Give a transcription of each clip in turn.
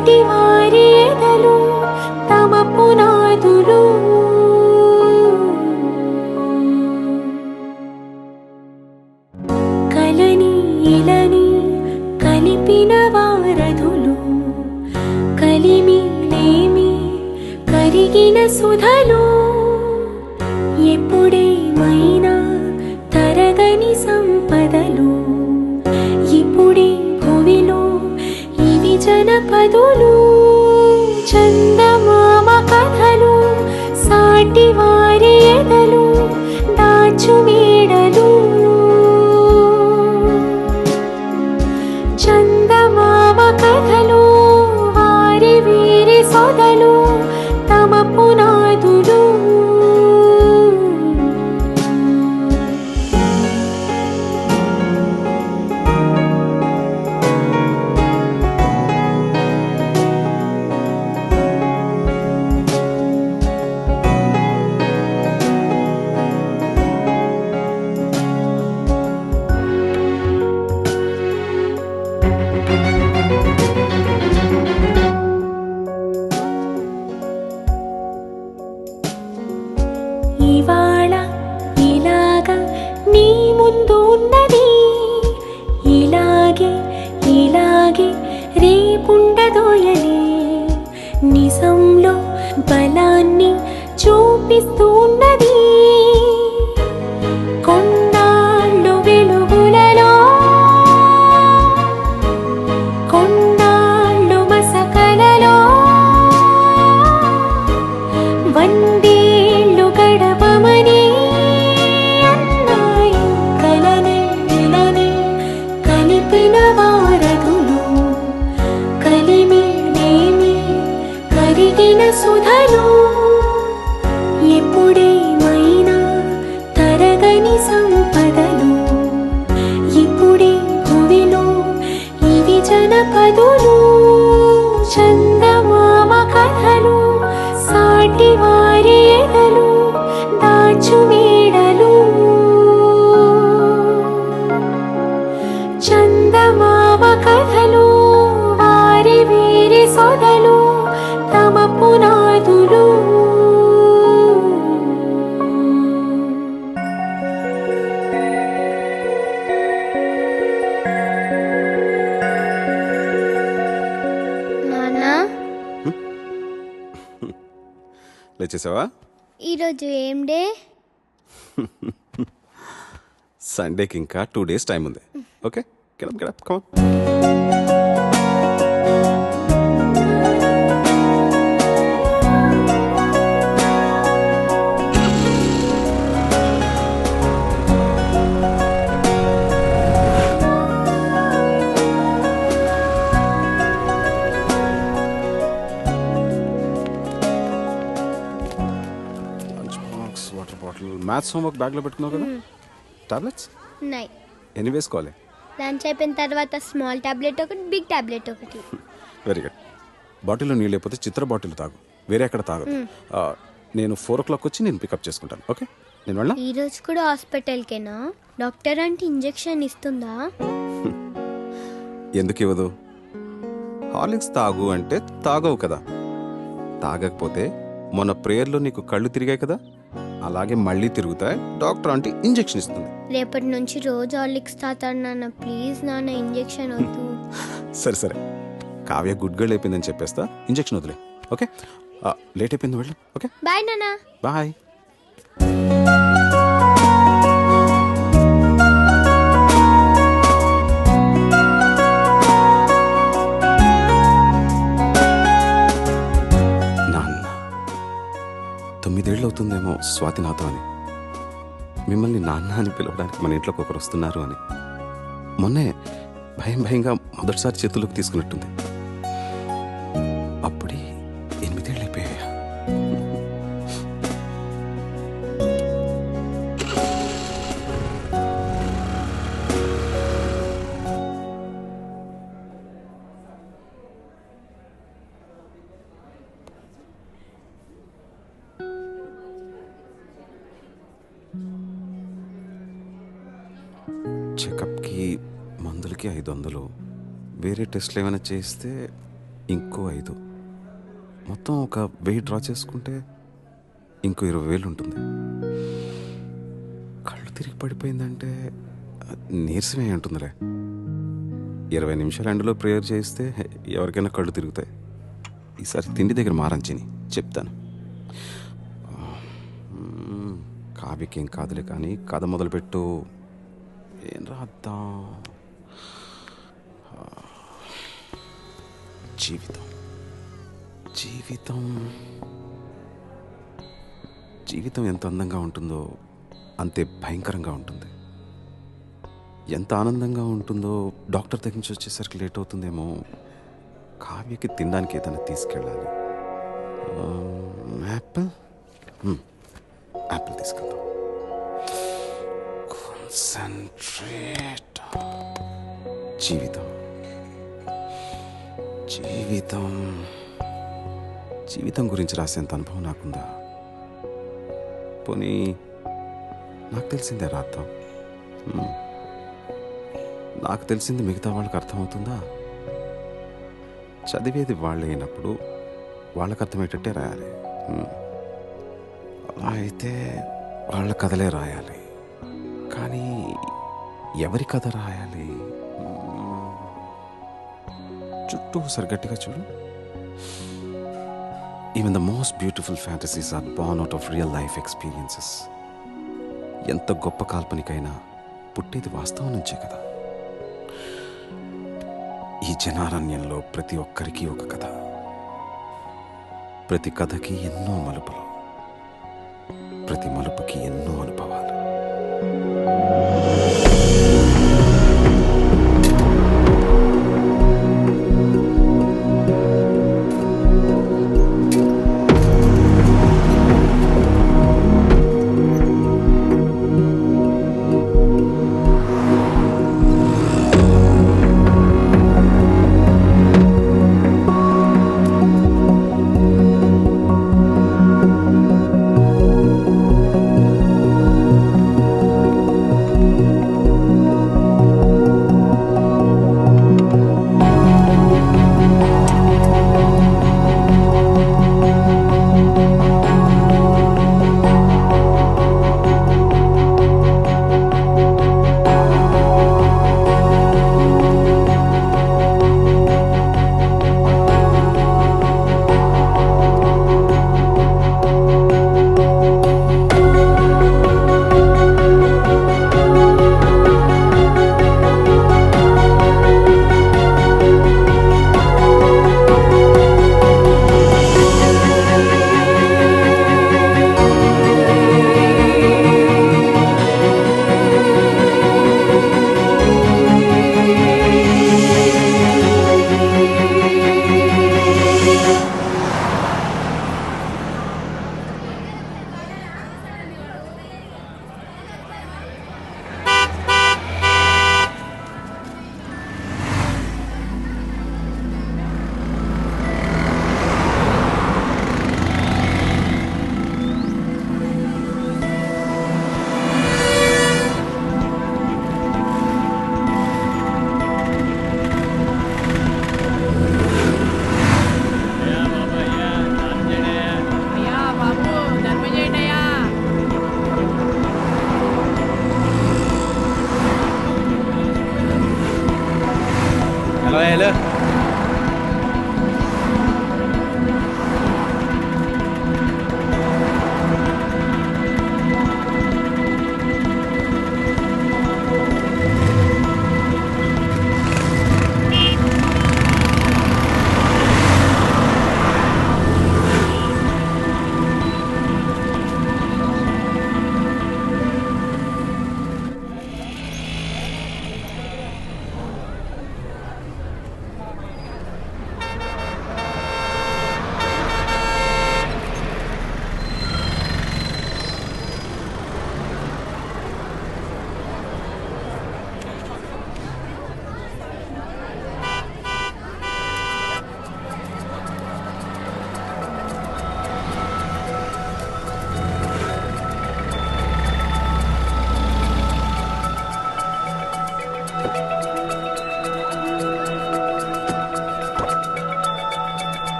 సాటి వారి ఎదలు తమ పునాదులు. కలని ఇలని కలిపిన వారధులు, కలిమి లేమి కరిగిన సుధలు. ఎప్పుడేమైనా తరగని సంపదలు, ఇప్పుడే భువిలో ఇవి జనపదులు. చందమామ కథలు, సాటి వారి ఎదలు దాచు వీడలు. చందమామ కథలు, వారి వీరి సొదలు తమ పునాదులు. ఇవాళ ఇలాగా నీ ముందు ఉన్నది, ఇలాగే ఇలాగే రేపుండదోయలే. నిజంలో బలాన్ని చూపిస్తూ ఉన్నది. కొన్నాళ్ళు వెలుగులలో, కొన్నాళ్ళు మసకలలో, వందేళ్ళు గడపమని అన్నాయి కలని ఇలని కలిపిన వారధులు, కలిమి లేమి కరిగిన సుధలు. ఎప్పుడేమైనా తరగని సంపదలు, ఇప్పుడే భువిలో ఇవి జనపదులు. చందమామ కథలు, సాటి వారి ఎదలు దాచు వీడలు. చందమామ కథలు, వారి వీరి సొదలు తమ పునాదులు. నానా, లేచేసావా? ఈరోజు ఏం డే? సండేకి ఇంకా 2 days టైం ఉంది. Okay, get up come. Water bottle, maths homework బ్యాగ్లో పెట్టుకున్నావు కదా. టాబ్లెట్స్ ఉన్నాయి. ఎన్ని వేసుకోవాలి? లంచ్ అయిపోయిన తర్వాత స్మాల్ టాబ్లెట్ ఒకటి, బిగ్ టాబ్లెట్ ఒకటి. Very good. బాటిల్లో నీళ్ళు లేకపోతే చిత్ర బాటిల్ తాగు, వేరే ఎక్కడ తాగదు. నేను 4 o'clock వచ్చి నేను పికప్ చేసుకుంటాను. ఓకే, నేను వెళ్ళా. ఈరోజు కూడా హాస్పిటల్కేనా? డాక్టర్ అంటే ఇంజెక్షన్ ఇస్తుందా? ఎందుకు ఇవ్వదు? హార్లిక్స్ తాగు అంటే తాగవు కదా. తాగకపోతే మొన్న ప్రేయర్లో నీకు కళ్ళు తిరిగాయి కదా, అలాగే మళ్ళీ తిరుగుతాయి. డాక్టర్ అంటే ఇంజెక్షన్ ఇస్తుంది. రేపటి నుంచి రోజు హార్లిక్స్ తాతాను నాన్న. ప్లీజ్ నాన్న, ఇంజెక్షన్ వద్దు. సరే సరే, కావ్య గుడ్ గర్ల్ అయిపోయిందని చెప్పేస్తా. ఇంజెక్షన్ వదిలే. ఓకే, లేట్ అయిపోయింది, వెళ్ళు. ఓకే బాయ్ నాన్న. బాయ్. నాన్న 9 ఏళ్ళు అవుతుందేమో స్వాతి నాతో అని. మిమ్మల్ని నాన్న అని పిలవడానికి మన ఇంట్లోకి ఒకరు వస్తున్నారు అని. మొన్నే భయంగా మొదటిసారి చేతుల్లోకి తీసుకున్నట్టుంది. అప్పుడే 8 ఏళ్ళు అయిపోయాయా? చెకప్కి మందులకి 500, వేరే టెస్ట్లు ఏమైనా చేస్తే ఇంకో 5, మొత్తం ఒక 1000 డ్రా చేసుకుంటే ఇంకో 20,000 ఉంటుంది. కళ్ళు తిరిగి పడిపోయిందంటే నీరసమే ఉంటుందిలే. 20 నిమిషాలు ఎండలో ప్రేయర్ చేయిస్తే ఎవరికైనా కళ్ళు తిరుగుతాయి. ఈసారి తిండి దగ్గర మారంచిని చెప్తాను. కావ్యకేం కాదులే కానీ కథ మొదలుపెట్టు. ఏం రాద్దాం? జీవితం జీవితం జీవితం ఎంత అందంగా ఉంటుందో అంతే భయంకరంగా ఉంటుంది. ఎంత ఆనందంగా ఉంటుందో డాక్టర్ దగ్గర నుంచి వచ్చేసరికి లేట్ అవుతుందేమో. కావ్యకి తినడానికి ఏదైనా తీసుకెళ్ళాలి. యాపిల్ యాపిల్ తీసుకెళ్దాం. కాన్సంట్రేట్. జీవితం జీవితం జీవితం గురించి రాసేంత అనుభవం నాకుందా? పోనీ నాకు తెలిసిందే రాద్దాం. నాకు తెలిసింది మిగతా వాళ్ళకి అర్థమవుతుందా? చదివేది వాళ్ళు అయినప్పుడు వాళ్ళకి అర్థమయ్యేటట్టే రాయాలి. అలా అయితే వాళ్ళ కథలే రాయాలి. కానీ ఎవరి కథ రాయాలి? చుట్టూ ఒకసారి గట్టిగా చూడు. Even the most beautiful fantasies are born out of real life experiences. ఎంత గొప్ప కాల్పనికైనా పుట్టేది వాస్తవం నుంచే కదా. ఈ జనారణ్యంలో ప్రతి ఒక్కరికి ఒక కథ, ప్రతి కథకి ఎన్నో మలుపులు, ప్రతి మలుపుకి ఎన్నో అనుభవాలు.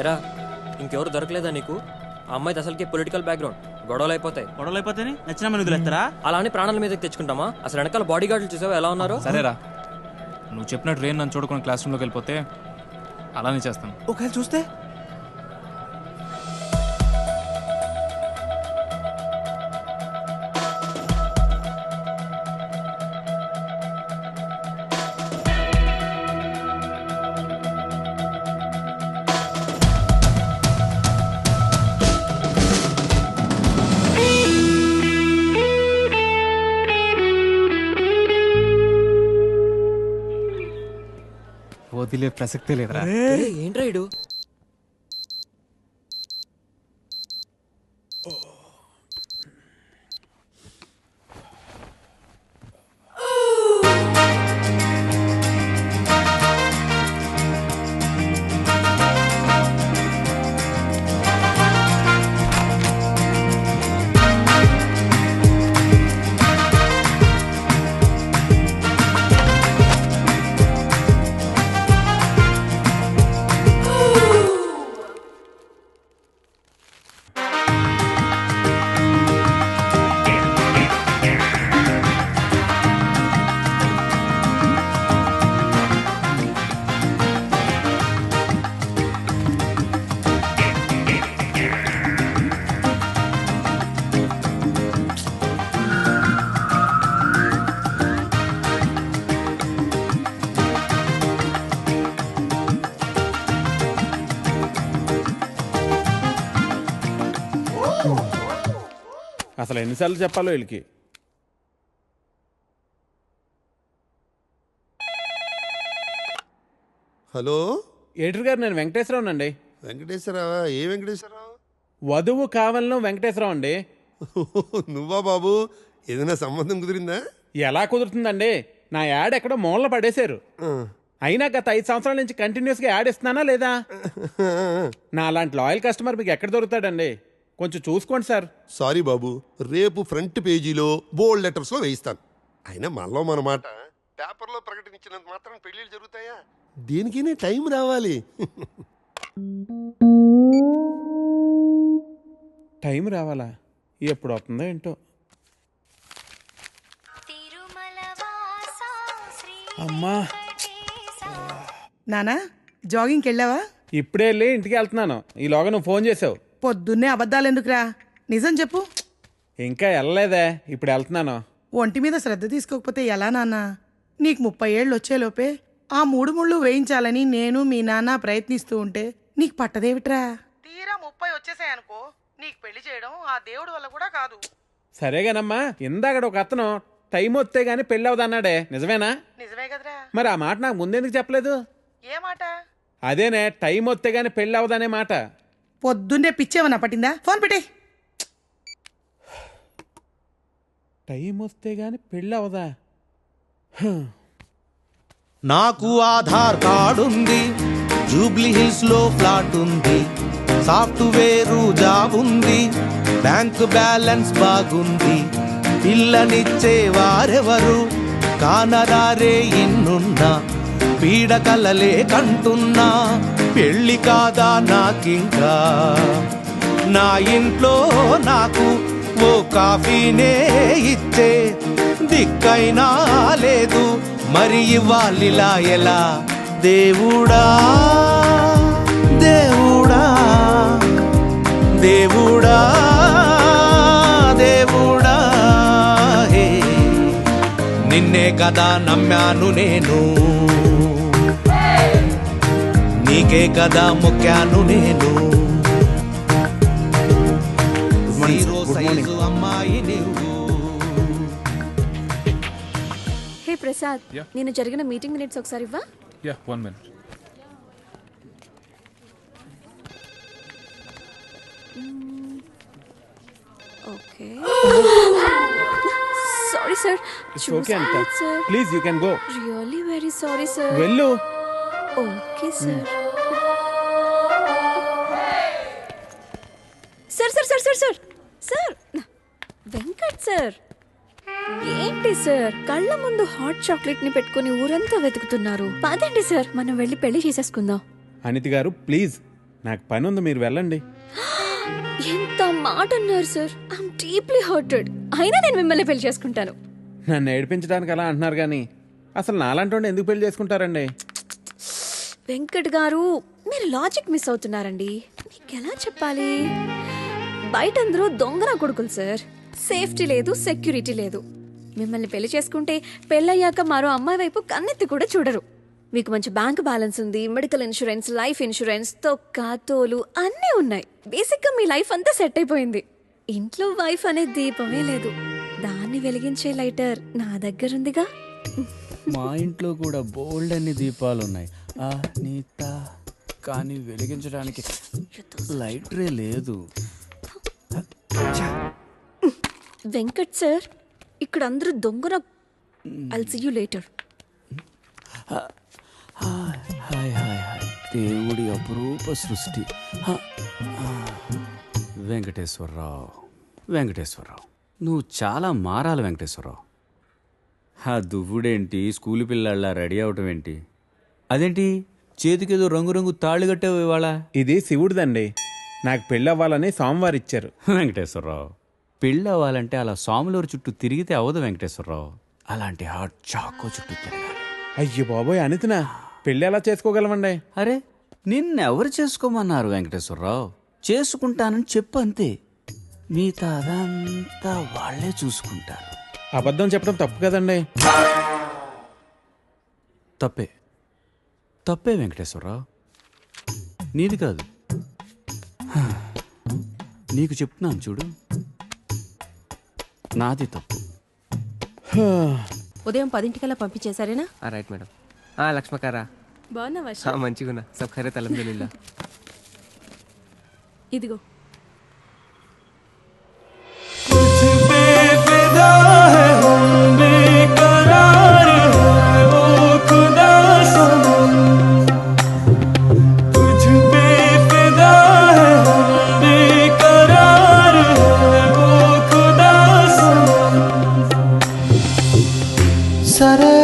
ఎరా ఇంకెవరు దొరకలేదా నీకు? ఆ అమ్మాయిది అసలుకి పొలిటికల్ బ్యాక్గ్రౌండ్, గొడవలు అయిపోతాయి. నచ్చిన మన వదిలేస్తారా? అలానే ప్రాణాల మీదకి తెచ్చుకుంటామా? అసలు వెనకాల బాడీ గార్డులు చూసావా ఎలా ఉన్నారో? సరేరా, నువ్వు చెప్పినట్టు రేన్ నన్ను చూడకుండా క్లాస్ రూమ్లోకి వెళ్ళిపోతే అలానే చేస్తాను. ఒకవేళ చూస్తే వదిలే ప్రసక్తే లేదురా. ఏంట్రా ఇడు? అసలు ఎన్నిసార్లు చెప్పాలో వీళ్ళకి. హలో ఎడిటర్ గారు, నేను వెంకటేశ్వరరావు అండి. వెంకటేశ్వరరావా? ఏ వెంకటేశ్వరరావు? వధువు కావాలను వెంకటేశ్వరరావు అండి. నువ్వా బాబు? ఏదైనా సంబంధం కుదిరిందా? ఎలా కుదురుతుందండి? నా యాడ్ ఎక్కడో మూలన పడేశారు. అయినా గత 5 సంవత్సరాల నుంచి కంటిన్యూస్గా యాడ్ ఇస్తున్నానా లేదా? నా అలాంటి లాయల్ కస్టమర్ మీకు ఎక్కడ దొరుకుతాడండి? కొంచెం చూసుకోండి సార్. సారీ బాబు, రేపు ఫ్రంట్ పేజీలో బోల్డ్ లెటర్స్లో వేయిస్తాను. అయినా మనలో మన మాట పేపర్లో ప్రకటించినంత మాత్రం పెళ్ళిళ్ళు జరుగుతాయా? దేనికైనా టైం రావాలి. టైం రావాలా? ఎప్పుడు వస్తుందో ఏంటో. అమ్మా, నానా జాగింగ్కి వెళ్ళావా? ఇప్పుడే వెళ్ళి ఇంటికి వెళ్తున్నాను. ఈలోగా నువ్వు ఫోన్ చేసావు. పొద్దున్నే అబద్ధాలు ఎందుకురా, నిజం చెప్పు. ఇంకా వెళ్ళలేదే, ఇప్పుడు వెళ్తున్నాను. ఒంటి మీద శ్రద్ధ తీసుకోకపోతే ఎలా నాన్నా? నీకు 30 ఏళ్ళు వచ్చేలోపే ఆ 3 ముళ్ళు వేయించాలని నేను మీ నాన్న ప్రయత్నిస్తూ ఉంటే నీకు పట్టదేవిట్రా? తీరా 30 వచ్చేసాయనుకో, నీకు పెళ్లి చేయడం ఆ దేవుడి వల్ల కూడా కాదు. సరేగానమ్మా, ఇందాకడ ఒక అతను టైం వస్తే గానీ పెళ్ళి అవదన్నాడే, నిజమేనా? నిజమే కదరా. మరి ఆ మాట నాకు ముందెందుకు చెప్పలేదు? ఏ మాట? అదేనే, టైం వస్తే గానీ పెళ్ళి అవదనే మాట. పొద్దున్నే పిచ్చేమన్నా పట్టిందా? ఫోన్ పెట్టే. టైం వస్తే గానీ పెళ్ళి అవదా? నాకు ఆధార్ కార్డు ఉంది, జూబ్లీ హిల్స్ లో ఫ్లాట్ ఉంది, సాఫ్ట్వేరు జాబ్ ఉంది, బ్యాంక్ బ్యాలెన్స్ బాగుంది, పిల్లనిచ్చే వారెవరు కానరారే ఇన్నున్నా, పీడకలలే కంటున్నా, పెళ్ళి కాదా నాకింకా, నా ఇంట్లో నాకు ఓ కాఫీనే ఇచ్చే దిక్కైనా లేదు, మరి ఇవ్వాలిలా ఎలా? దేవుడా దేవుడా దేవుడా దేవుడా, హే నిన్నే కదా నమ్మాను నేను, నీకే కదా మొక్కాను నేను, జీరో సైజు అమ్మాయి నువ్వు. హే ప్రసాద్, నేను జరిగిన మీటింగ్ మినిట్స్ ఒకసారి ఇవ్వా? Yeah, 1 minute. Okay. Sorry sir. It's okay, Anita. Please, you can go. Really very sorry sir. వెళ్ళు. Okay sir. Sir sir sir sir sir sir Venkat sir, ఏంటి సార్ కళ్ళ ముందు హాట్ చాక్లెట్ ని పెట్టుకుని ఊరంతా వెతుకుతున్నారు? పదండి సార్, మనం వెళ్ళి పెళ్లి చేసేసుకుందాం. అనిత గారు, ప్లీజ్ నాకు పని ఉంది, మీరు వెళ్ళండి. ఎంత మాట అన్నారు సార్. I'm deeply hurted. అయినా నేను మిమ్మల్ని పెళ్లి చేసుకుంటాను. నన్ను ఏడిపించడానికి అలా అంటున్నారు కానీ అసలు నాలంటోండి ఎందుకు పెళ్లి చేసుకుంటారండి? వెంకట్ గారు, మీరు లాజిక్ మిస్ అవుతున్నారండి. మీకు ఎలా చెప్పాలి? బయట అందరూ దొంగన కొడుకులు సార్. సేఫ్టీ లేదు, సెక్యూరిటీ లేదు. మిమ్మల్ని పెళ్లి చేసుకుంటే పెళ్ళయ్యాక మరో అమ్మాయి వైపు కన్నెత్తి కూడా చూడరు. మీకు మంచి బ్యాంక్ బ్యాలెన్స్ ఉంది, మెడికల్ ఇన్సూరెన్స్, లైఫ్ ఇన్సూరెన్స్, తొక్క తోలు అన్నీ ఉన్నాయి. బేసిక్గా మీ లైఫ్ అంతా సెట్ అయిపోయింది. ఇంట్లో వైఫ్ అనే దీపమే లేదు. దాన్ని వెలిగించే లైటర్ నా దగ్గర ఉందిగా. మా ఇంట్లో కూడా బోల్డ్ అన్ని దీపాలు ఉన్నాయి నీత, కానీ వెలిగించడానికి లైటరే లేదు. వెంకట్ సార్, ఇక్కడ అందరూ దొంగన. I'll see you later. Hi hi hi, దేవుడి అపురూప సృష్టి. వెంకటేశ్వరరావు, వెంకటేశ్వరరావు, నువ్వు చాలా మారాలి వెంకటేశ్వరరావు. ఆ దువ్వుడేంటి, స్కూల్ పిల్లల్లా రెడీ అవటం ఏంటి? అదేంటి చేతికేదో రంగురంగు తాళ్ళు కట్టావు ఇవాళ? ఇది శివుడిదండి. నాకు పెళ్ళి అవ్వాలని స్వామివారు ఇచ్చారు. వెంకటేశ్వరరావు, పెళ్ళి అవ్వాలంటే అలా స్వాములూరు చుట్టూ తిరిగితే అవ్వదు వెంకటేశ్వరరావు. అలాంటి హాట్ చాకో చుట్టూ తిరగాలి. అయ్యో బాబోయ్, అనితనా పెళ్ళి ఎలా చేసుకోగలమండి? అరే, నిన్నెవరు చేసుకోమన్నారు వెంకటేశ్వరరావు? చేసుకుంటానని చెప్పు అంతే. మిగతా అదంతా వాళ్లే చూసుకుంటారు. అబద్ధం చెప్పడం తప్పు కదండి. తప్పే, తప్పే వెంకటేశ్వరరావు, నీది కాదు. నీకు చెప్తున్నాను చూడు, నాది తప్పు. ఉదయం 10 పంపించేశారేనా? Right madam. లక్ష్మకారా బాగున్నావా? మంచిగున్నా. సబ్ ఖైరత్ అల్హమ్దులిల్లా. ఇదిగో. సరే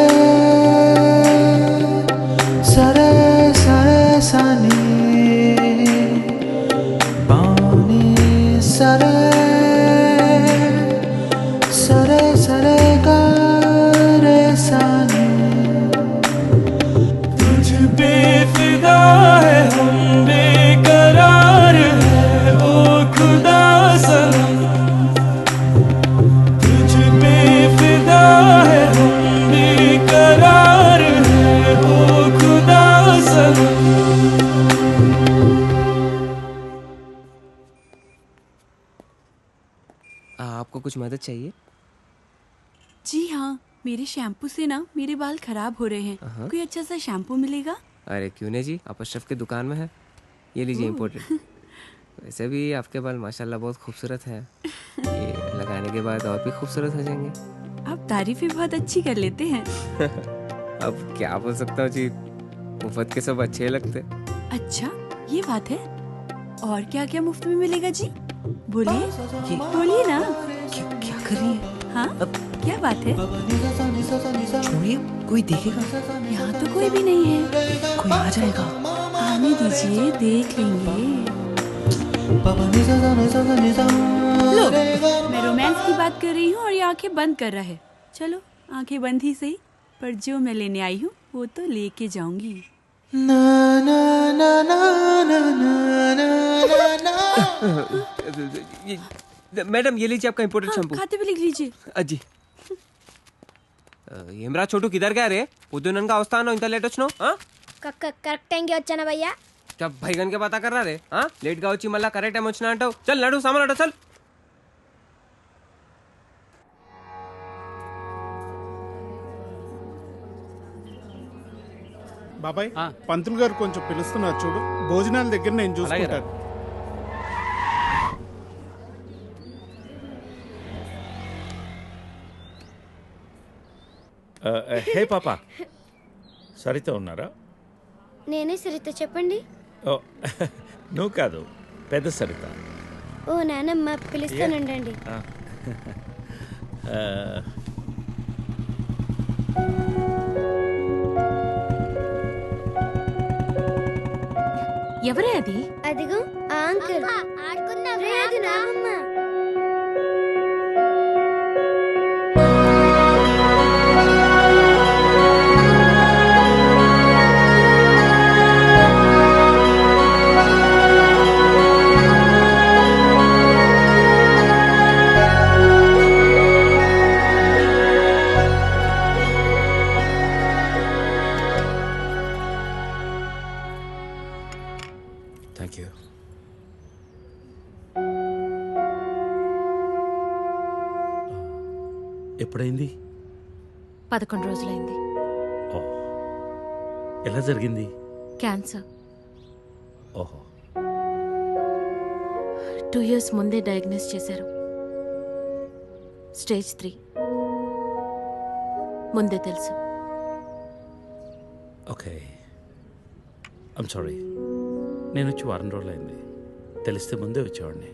సరే సరే సని బాని సరే సరే సరే గారే సని तुझ पे फिदा है हम बेकरार है ओ खुदा सनम तुझ पे फिदा है हम बेकरार है ओ खुदा सनम. आपको कुछ मदद चाहिए? जी हाँ, मेरे शैम्पू से ना मेरे बाल खराब हो रहे हैं. कोई अच्छा सा शैम्पू मिलेगा? अरे क्यों नहीं जी, आप अशरफ की दुकान में है. ये लीजिए इम्पोर्टेड. वैसे भी आपके बाल माशाल्लाह बहुत खूबसूरत है. ये लगाने के बाद और भी खूबसूरत हो जाएंगे. आप तारीफें बहुत अच्छी कर लेते हैं. अब क्या बोल सकता हूँ जी, मुफ्त के सब अच्छे लगते. अच्छा, ये बात है. और क्या क्या मुफ्त में मिलेगा जी? बोलिए, बोलिए ना. क्या कर रही है? हाँ, क्या बात है? छोड़िए, कोई देखेगा. यहाँ तो कोई भी नहीं है. कोई आ जाएगा. आने दीजिए, देख लेंगे. लो, मैं रोमांस की बात कर रही हूँ और ये आंखें बंद कर रहा है. चलो, आंखें बंद ही सही, पर जो मैं लेने आई हूँ वो तो लेके जाऊंगी. ना ना ना ना ना ना ना. मैडम ये लीजिए आपका इम्पोर्टेड शैम्पू. खाते भी लिख लीजिए. అజ్జి ఏమ్రా చోటు కిదర్ గా రే పొద్దుననగా వస్తాను ఇంత లేట్ వచ్చినావు. కరెక్ట్ టైంకి వచ్చానా భయ్యా? జబ్ భైగన్ కే బాతా కర్ రా రే. లేట్ గా వచ్చి మళ్ళా కరెక్ట్ టైం వచ్చినా అంటావు. చల్ నడు సామాన్ అడు చల్. బాబాయ్, పంతులు గారు కొంచెం పిలుస్తున్నారు చూడు. భోజనాల దగ్గర నేను చూసుకుంటాను. హే పాప, సరిత ఉన్నారా? నేనే సరిత, చెప్పండి. ఓ నువ్వు కాదు, పెద్ద సరిత. ఓ నానమ్మ, పిలుస్తానండి. ఎవరే అది? అదిగో ఆ అంకుల్. రే, అది నానమ్మ. Thank you. ఎప్పుడైంది? 11 రోజులైంది. ఓ, ఎలా జరిగింది? క్యాన్సర్. ఓహో. 2 years ముందే డయాగ్నోస్ చేశారు. స్టేజ్ 3 ముందే తెలుసు. Okay, I'm sorry. నేను వచ్చి వారం రోజులైంది. తెలిస్తే ముందే వచ్చేవాడిని.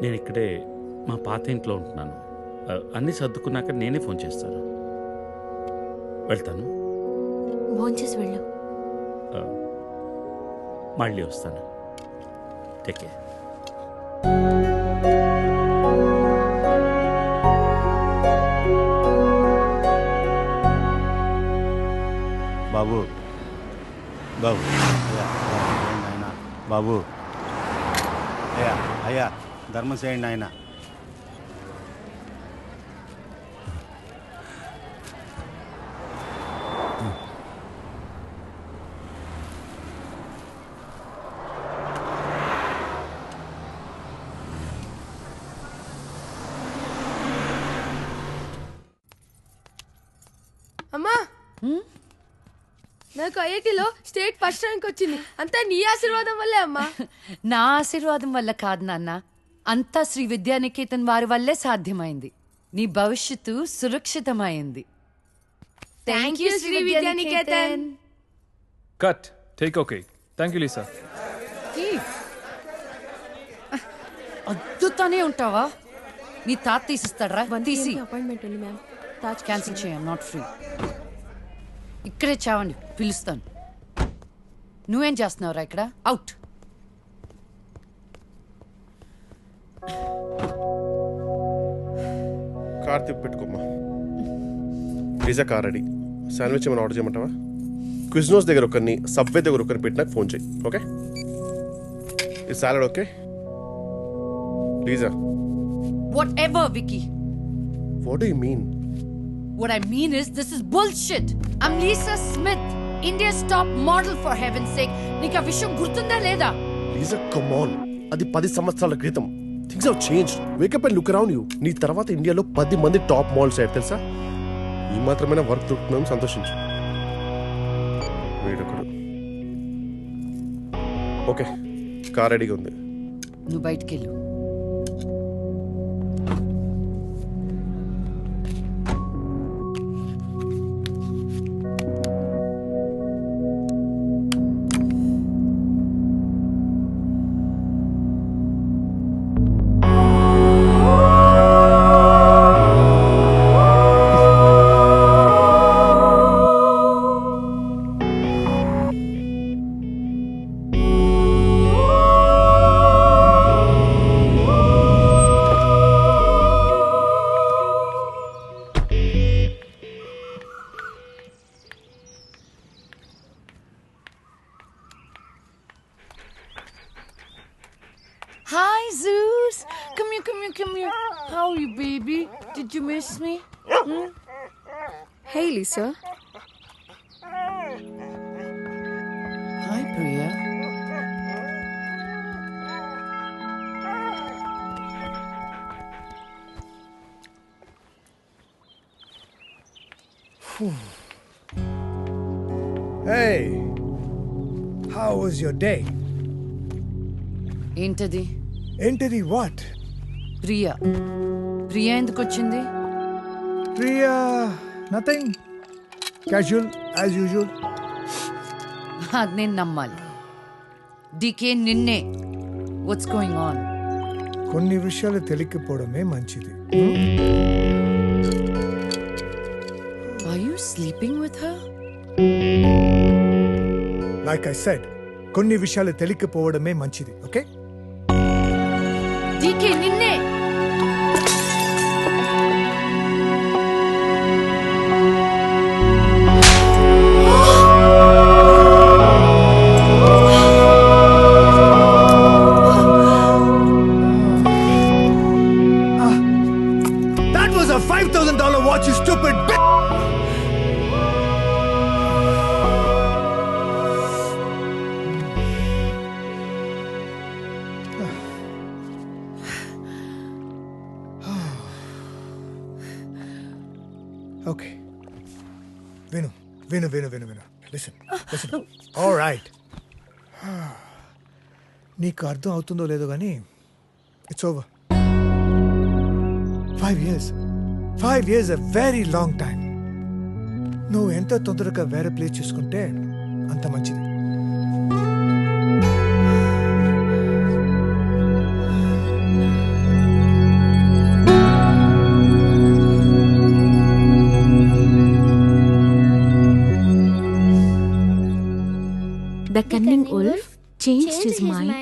నేను ఇక్కడే మా పాత ఇంట్లో ఉంటున్నాను. అన్నీ సర్దుకున్నాక నేనే ఫోన్ చేస్తాను. వెళ్తాను. భోంచేసి వెళ్ళు. మళ్ళీ వస్తాను. Take care. బాబు బాబు ఆయన బాబు అయ్యా అయ్యా ధర్మం చేయండి ఆయన. అమ్మా, నాకు ఐఐటీలో స్టేట్ ఫస్ట్ ర్యాంక్ వచ్చింది. అంతా నీ ఆశీర్వాదం వల్లే అమ్మా. నా ఆశీర్వాదం వల్ల కాదు నాన్న, అంతా శ్రీ విద్యానికేతన్ వారి వల్లే సాధ్యమైంది. నీ భవిష్యత్తు సురక్షితమైంది. Thank you Shri Vidyanikethan. Cut. Take okay. Thank you Lisa. అద్దుతానే ఉంటావా? నీ తాత తీసిస్తాడరా? తీసి అపాయింట్మెంట్ ఉంది మ్యామ్. క్యాన్సిల్ చేయం. Not free. ఇక్కడే చావండి, పిలుస్తాను. నువ్వేం చేస్తున్నావురా ఇక్కడ? అవుట్. కార్తీక్ పెట్టుకోమ్మా. Pizza car ready. శాండ్విచ్ ఏమైనా ఆర్డర్ చేయమంటావా? క్విజ్నోస్ దగ్గర ఒకరిని, సబ్వే దగ్గర ఒకరిని పెట్టినాక ఫోన్ చేయి. ఓకే? ఈ సాలడ్ ఓకే? ప్లీజా. Whatever, Vicky. What do you mean? What I mean is, this is bullshit. I'm Lisa Smith, India's top model, for heaven's sake. నీకు ఆ విషయం గుర్తుందా లేదా? Lisa, come on. అది 10 సంవత్సరాల క్రితం. Things have changed. Wake up and look around you. నీ తర్వాత ఇండియాలో 10 మంది టాప్ మోడల్స్ అయ్యారు తెలుసా? ఈ మాత్రమైనా వర్క్ దొరుకుతున్నాం, సంతోషించు. వీడొకడు. ఓకే, కార్ రెడీగా ఉంది. నువ్వు బయటికి వెళ్ళు. Hi, Zeus. Come here, come here, come here. How are you, baby? Did you miss me? Hey, Lisa. Hi, Priya. Hey, how was your day? ఏంటది? ఏంటది? What? ప్రియా. ప్రియా ఎందుకు వచ్చింది? Priya, nothing. Casual, as usual. అది నేను నమ్మాలి. DK నిన్నే. What's going on? కొన్ని విషయాలు తెలియకపోవడమే మంచిది. you sleeping with her? Like I said, కొన్ని విషయాలు తెలియకపోవడమే మంచిది, ఓకే? DK నిన్నే. That was a $5,000 watch, you stupid bitch! Okay. Vinu. Listen. All right. నీకు అర్థం అవుతుందో లేదో కానీ it's over. 5 years. 5 years a very long time. నువ్వు ఎంత తొందరగా వేరే ప్లేస్ చూసుకుంటే అంత మంచిది. The cunning wolf changed his mind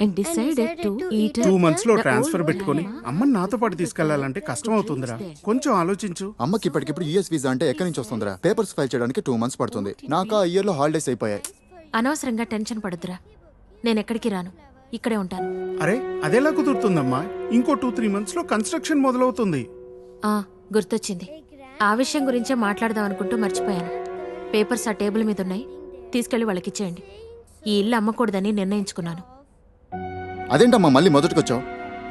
and decided to eat 2 months లో ట్రాన్స్ఫర్ పెట్టుకొని అమ్మని నాతో పాటు తీసుకెళ్లాలంటే కష్టం అవుతుందిరా. కొంచెం ఆలోచించు. అమ్మకి ఇప్పటికిప్పుడు యూఎస్ వీసా అంటే ఎక్కడి నుంచి వస్తుందిరా? పేపర్స్ ఫైల్ చేయడానికి 2 months పడుతుంది. నాకు ఆ ఇయర్ లో హాలిడేస్ అయిపోయాయి. అనవసరంగా టెన్షన్ పడద్దురా. నేను ఎక్కడికి రాను, ఇక్కడే ఉంటాను. అరే అదెలా కుదురుతుందమ్మా? ఇంకో 2-3 months లో కన్స్ట్రక్షన్ మొదలవుతుంది. గుర్తొచ్చింది. ఆ విషయం గురించే మాట్లాడదాం అనుకుంటూ మర్చిపోయాను. పేపర్స్ ఆ టేబుల్ మీద ఉన్నాయి, తీసుకెళ్లి వాళ్ళకి ఇచ్చేయండి. ఈ ఇల్లు అమ్మకూడదని నిర్ణయించుకున్నాను. అదేంటమ్మా మళ్ళీ మొదటికొచ్చావు?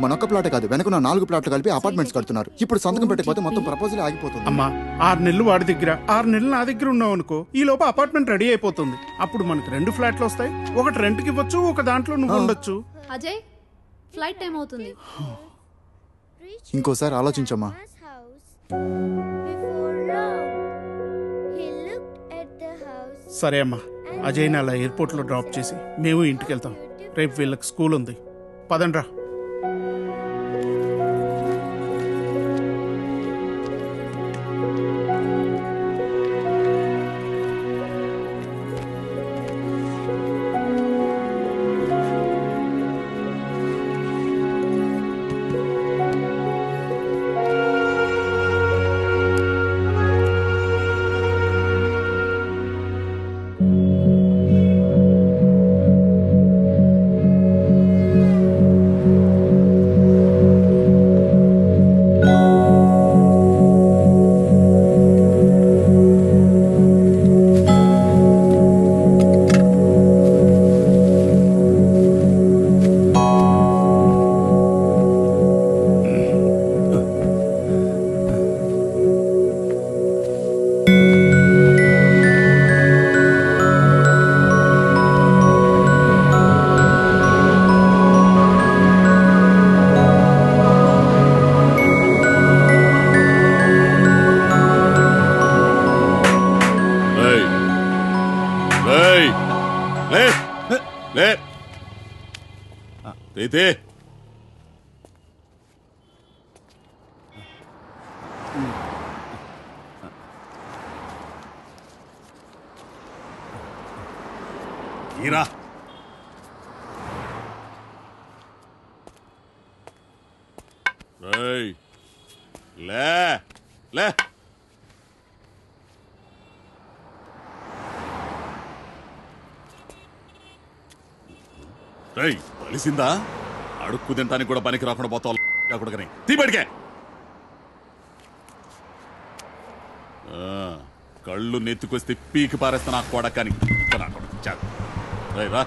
మనొక్క ప్లాట్ కాదు, వెనక 4 ప్లాట్లు కలిపి అపార్ట్మెంట్స్ కడుతున్నారు. ఇప్పుడు సంతకం పెట్టకపోతే మొత్తం ప్రపోజల్ ఆగిపోతుంది. అమ్మా 6 నెలలు వాడి దగ్గర, 6 నెలలు నా దగ్గర ఉన్నావు అనుకో, ఈ లోపు అపార్ట్మెంట్ రెడీ అయిపోతుంది. అప్పుడు మనకు 2 ఫ్లాట్లు వస్తాయి. ఒకటి రెంట్కి ఇవ్వచ్చు, ఒక దాంట్లో నువ్వు ఉండొచ్చు. అజయ్, ఫ్లైట్ టైం అవుతుంది. ఇంకోసారి ఆలోచించమ్మా. సరే అమ్మా, అజయ్ని అలా ఎయిర్పోర్ట్లో డ్రాప్ చేసి మేము ఇంటికి వెళ్తాం. రేపు వీళ్ళకి స్కూల్ ఉంది. పదండ్రా. తెలిసిందా? అడుక్కు తింటానికి కూడా పనికి రాకుండా పోతావు. తీబడికే కళ్ళు నెత్తుకొస్తే పీకి పారేస్తా నా కొడకని. రా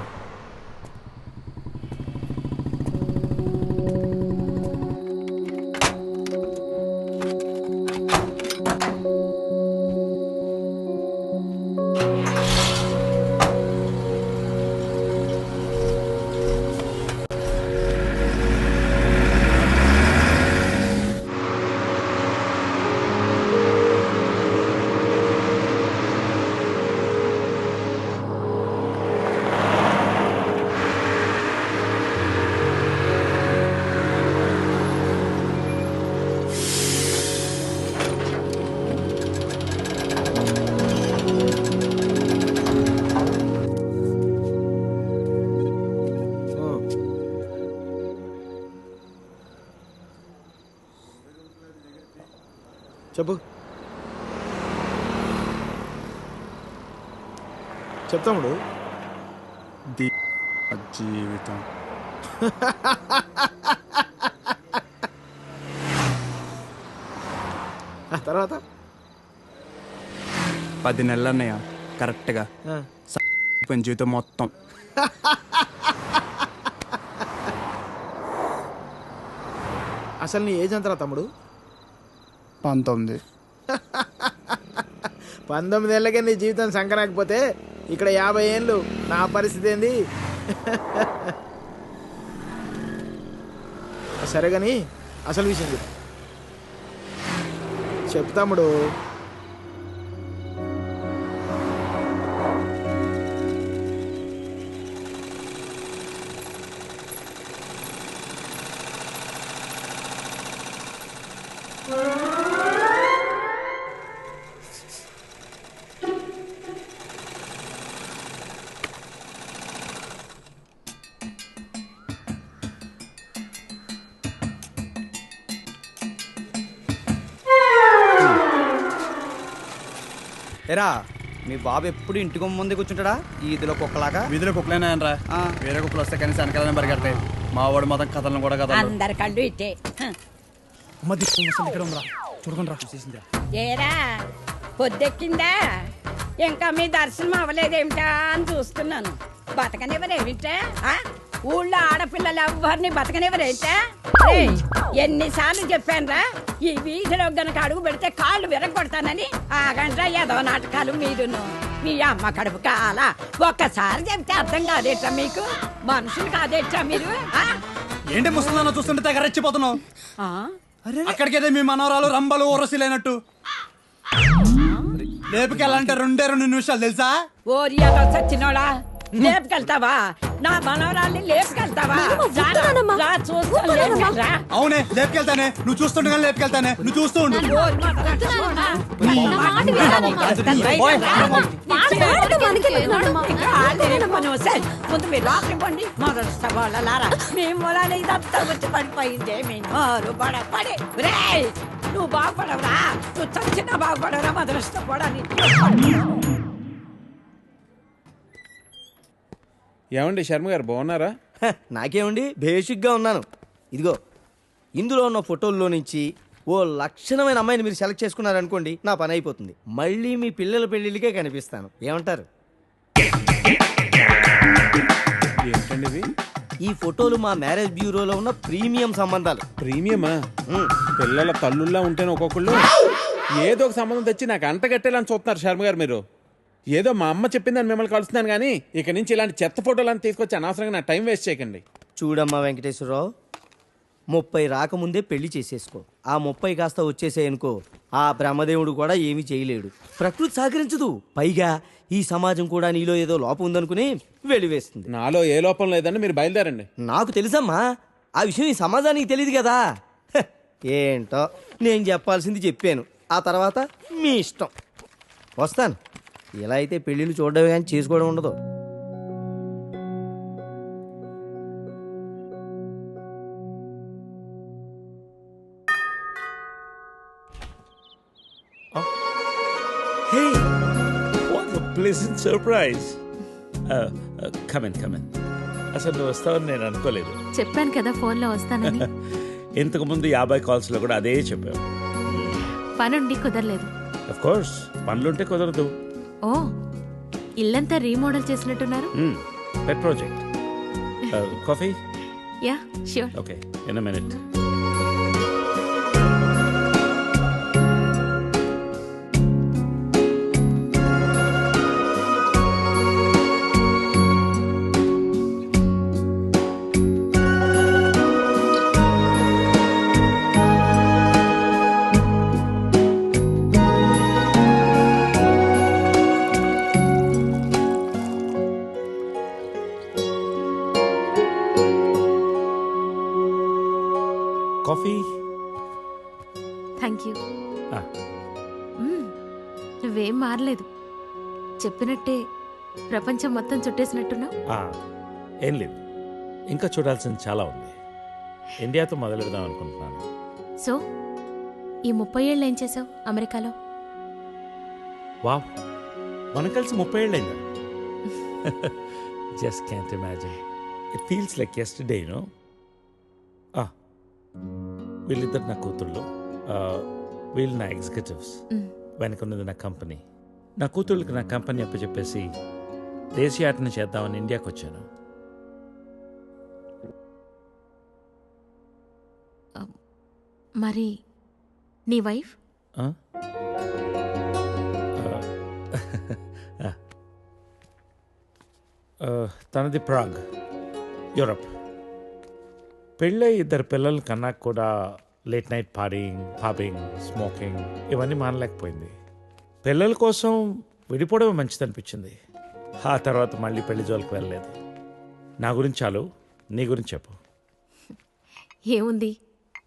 చెప్పు. చెప్తాముడు. జీవితం తర్వాత 10 నెలలు అన్నయ్య కరెక్ట్గా జీవితం మొత్తం. అసలు నీ ఏజ్ ఎంతరా తమ్ముడు? 19. 19 ఏళ్ళకే నీ జీవితం సంకరాకపోతే ఇక్కడ 50 ఏళ్ళు నా పరిస్థితి ఏంది? సరే కానీ అసలు విషయం చెప్తాముడు. ఎరా మీ బాబు ఎప్పుడు ఇంటికి ముందే కూర్చుంటాడా ఈదిలో కుక్కలాగా? వీధిలో కుక్కలేనా రా, వేరే కుక్కలు వస్తే కనీసం వెనకాలనే పరిగెడతాయి. మా వాడు మాత్రం కథలను కూడా కథలు. అందరి కళ్ళు ఇట్టే. ఇక్కడ ఉందా చూడకుండా చూసేసిందా? ఏరా పొద్దెక్కిందా? ఇంకా మీ దర్శనం అవ్వలేదేమిటా అని చూస్తున్నాను. బతకనివ్వరేమిటా? ఊళ్ళో ఆడపిల్లలు ఎవ్వరిని బతకనివ్వరేమిటా? ఎన్నిసార్లు చెప్పానురా, ఈ వీధిలో గనక అడుగు పెడితే కాళ్ళు విరగొడతానని. ఆగండ్రా ఏదో నాటకాలు మీరును. మీ అమ్మ కడుపు కాలా ఒక్కసారి చెప్తే అర్థం కాదేట్రా మీకు? మనుషులు కాదేట్రా మీరు? ఏంటి ముసలిదాన్ని చూస్తుంటే తెగ రెచ్చిపోతున్నావు? అక్కడికైతే మీ మనవరాలు రంబలు ఊరసిలేనట్టు లేపుకెళ్ళాలంటే 2 నిమిషాలు తెలుసా? ఓరియాలో చచ్చినోడా, లేపుకెళ్తావా? నా మనవరాల్ని లేపుకెళ్తావా? అవునే లేపుకెళ్తానే, నువ్వు చూస్తుండగా లేపుకెళ్తానే, నువ్వు చూస్తూ ఉండు. ముందు మీరు రాత్రి పండి మొదలు వాళ్ళలారా మీ మూలాన్ని ఇదంతా వచ్చి పడిపోయిందే. మీ నోరు పడి నువ్వు బాగుపడవురా, నువ్వు చచ్చినా బాగుపడవురా మొదలుష్టపడని. ఏమండి శర్మ గారు బాగున్నారా? నాకేమండి బేసిక్గా ఉన్నాను. ఇదిగో ఇందులో ఉన్న ఫోటోల్లో నుంచి ఓ లక్షణమైన అమ్మాయిని మీరు సెలెక్ట్ చేసుకున్నారనుకోండి, నా పని అయిపోతుంది. మళ్ళీ మీ పిల్లల పెళ్లిళ్ళకే కనిపిస్తాను. ఏమంటారు? ఏంటండి ఈ ఫోటోలు మా మ్యారేజ్ బ్యూరోలో ఉన్న ప్రీమియం సంబంధాలు. ప్రీమియమా? పిల్లల తల్లుల్లా ఉంటేనే ఒక్కొక్కళ్ళు ఏదో ఒక సంబంధం తెచ్చి నాకు అంటగట్టేలని చూస్తున్నారు శర్మ గారు మీరు. ఏదో మా అమ్మ చెప్పిందని మిమ్మల్ని కలుస్తున్నాను కానీ ఇక నుంచి ఇలాంటి చెత్త ఫోటోలను తీసుకొచ్చి అనవసరంగా నా టైం వేస్ట్ చేయకండి. చూడమ్మా వెంకటేశ్వరరావు, 30 రాకముందే పెళ్లి చేసేసుకో. ఆ 30 కాస్త వచ్చేసాయనుకో, ఆ బ్రహ్మదేవుడు కూడా ఏమీ చేయలేడు. ప్రకృతి సహకరించదు. పైగా ఈ సమాజం కూడా నీలో ఏదో లోపం ఉందనుకుని వెలివేస్తుంది. నాలో ఏ లోపం లేదని మీరు బయలుదేరండి. నాకు తెలుసమ్మా, ఆ విషయం ఈ సమాజానికి తెలియదు కదా. ఏంటో నేను చెప్పాల్సింది చెప్పాను, ఆ తర్వాత మీ ఇష్టం. వస్తాను. ఇలా అయితే పెళ్ళిళ్ళు చూడడమే కానీ చేసుకోవడం ఉండదు. Hey, what a pleasant surprise. Come in. అసలు నువ్వు వస్తావని నేను అనుకోలేదు. చెప్పాను కదా ఫోన్లో వస్తానని. ఇంతకుముందు 50 కాల్స్లో కూడా అదే చెప్పావు. పనుండి కుదరలేదు. అఫ్ కోర్స్ పనులుంటే కుదరదు. ఓ, ఇల్లంతా రీమోడల్ చేసినట్టున్నారు. పెట్ project. Coffee? Yeah sure. Okay, in a minute. Coffee? Thank you. నువ్వేం మారలేదు. చెప్పినట్టే ప్రపంచం మొత్తం చుట్టేసినట్టున్నావు. ఏం లేదు, ఇంకా చూడాల్సింది చాలా ఉంది. ఇండియాతో మొదలెడదాం అనుకుంటున్నాను. సో ఈ 30 ఏళ్ళు ఏం చేసావు అమెరికాలో? వావ్, మనం కలిసి 30 ఏళ్ళైందా? Just can't imagine. It feels like yesterday, no. వీళ్ళిద్దరు నా కూతుళ్ళు, వీళ్ళు నా ఎగ్జిక్యూటివ్స్, వెనకున్నది నా కంపెనీ. నా కూతుళ్ళకి నా కంపెనీ అప్పచెప్పేసి దేశీయాటన చేద్దామని ఇండియాకి వచ్చాను. మరి నీ వైఫ్? తనది ప్రాగ్, యూరప్. పెళ్ళై 2 పిల్లలు కన్నా కూడా late night partying, pubbing, smoking ఇవన్నీ మానలేకపోయింది. పిల్లల కోసం విడిపోవడం మంచిదనిపించింది. ఆ తర్వాత మళ్ళీ పెళ్లి జోలికి వెళ్ళలేదు. నా గురించి చాలు, నీ గురించి చెప్పు. ఏముంది,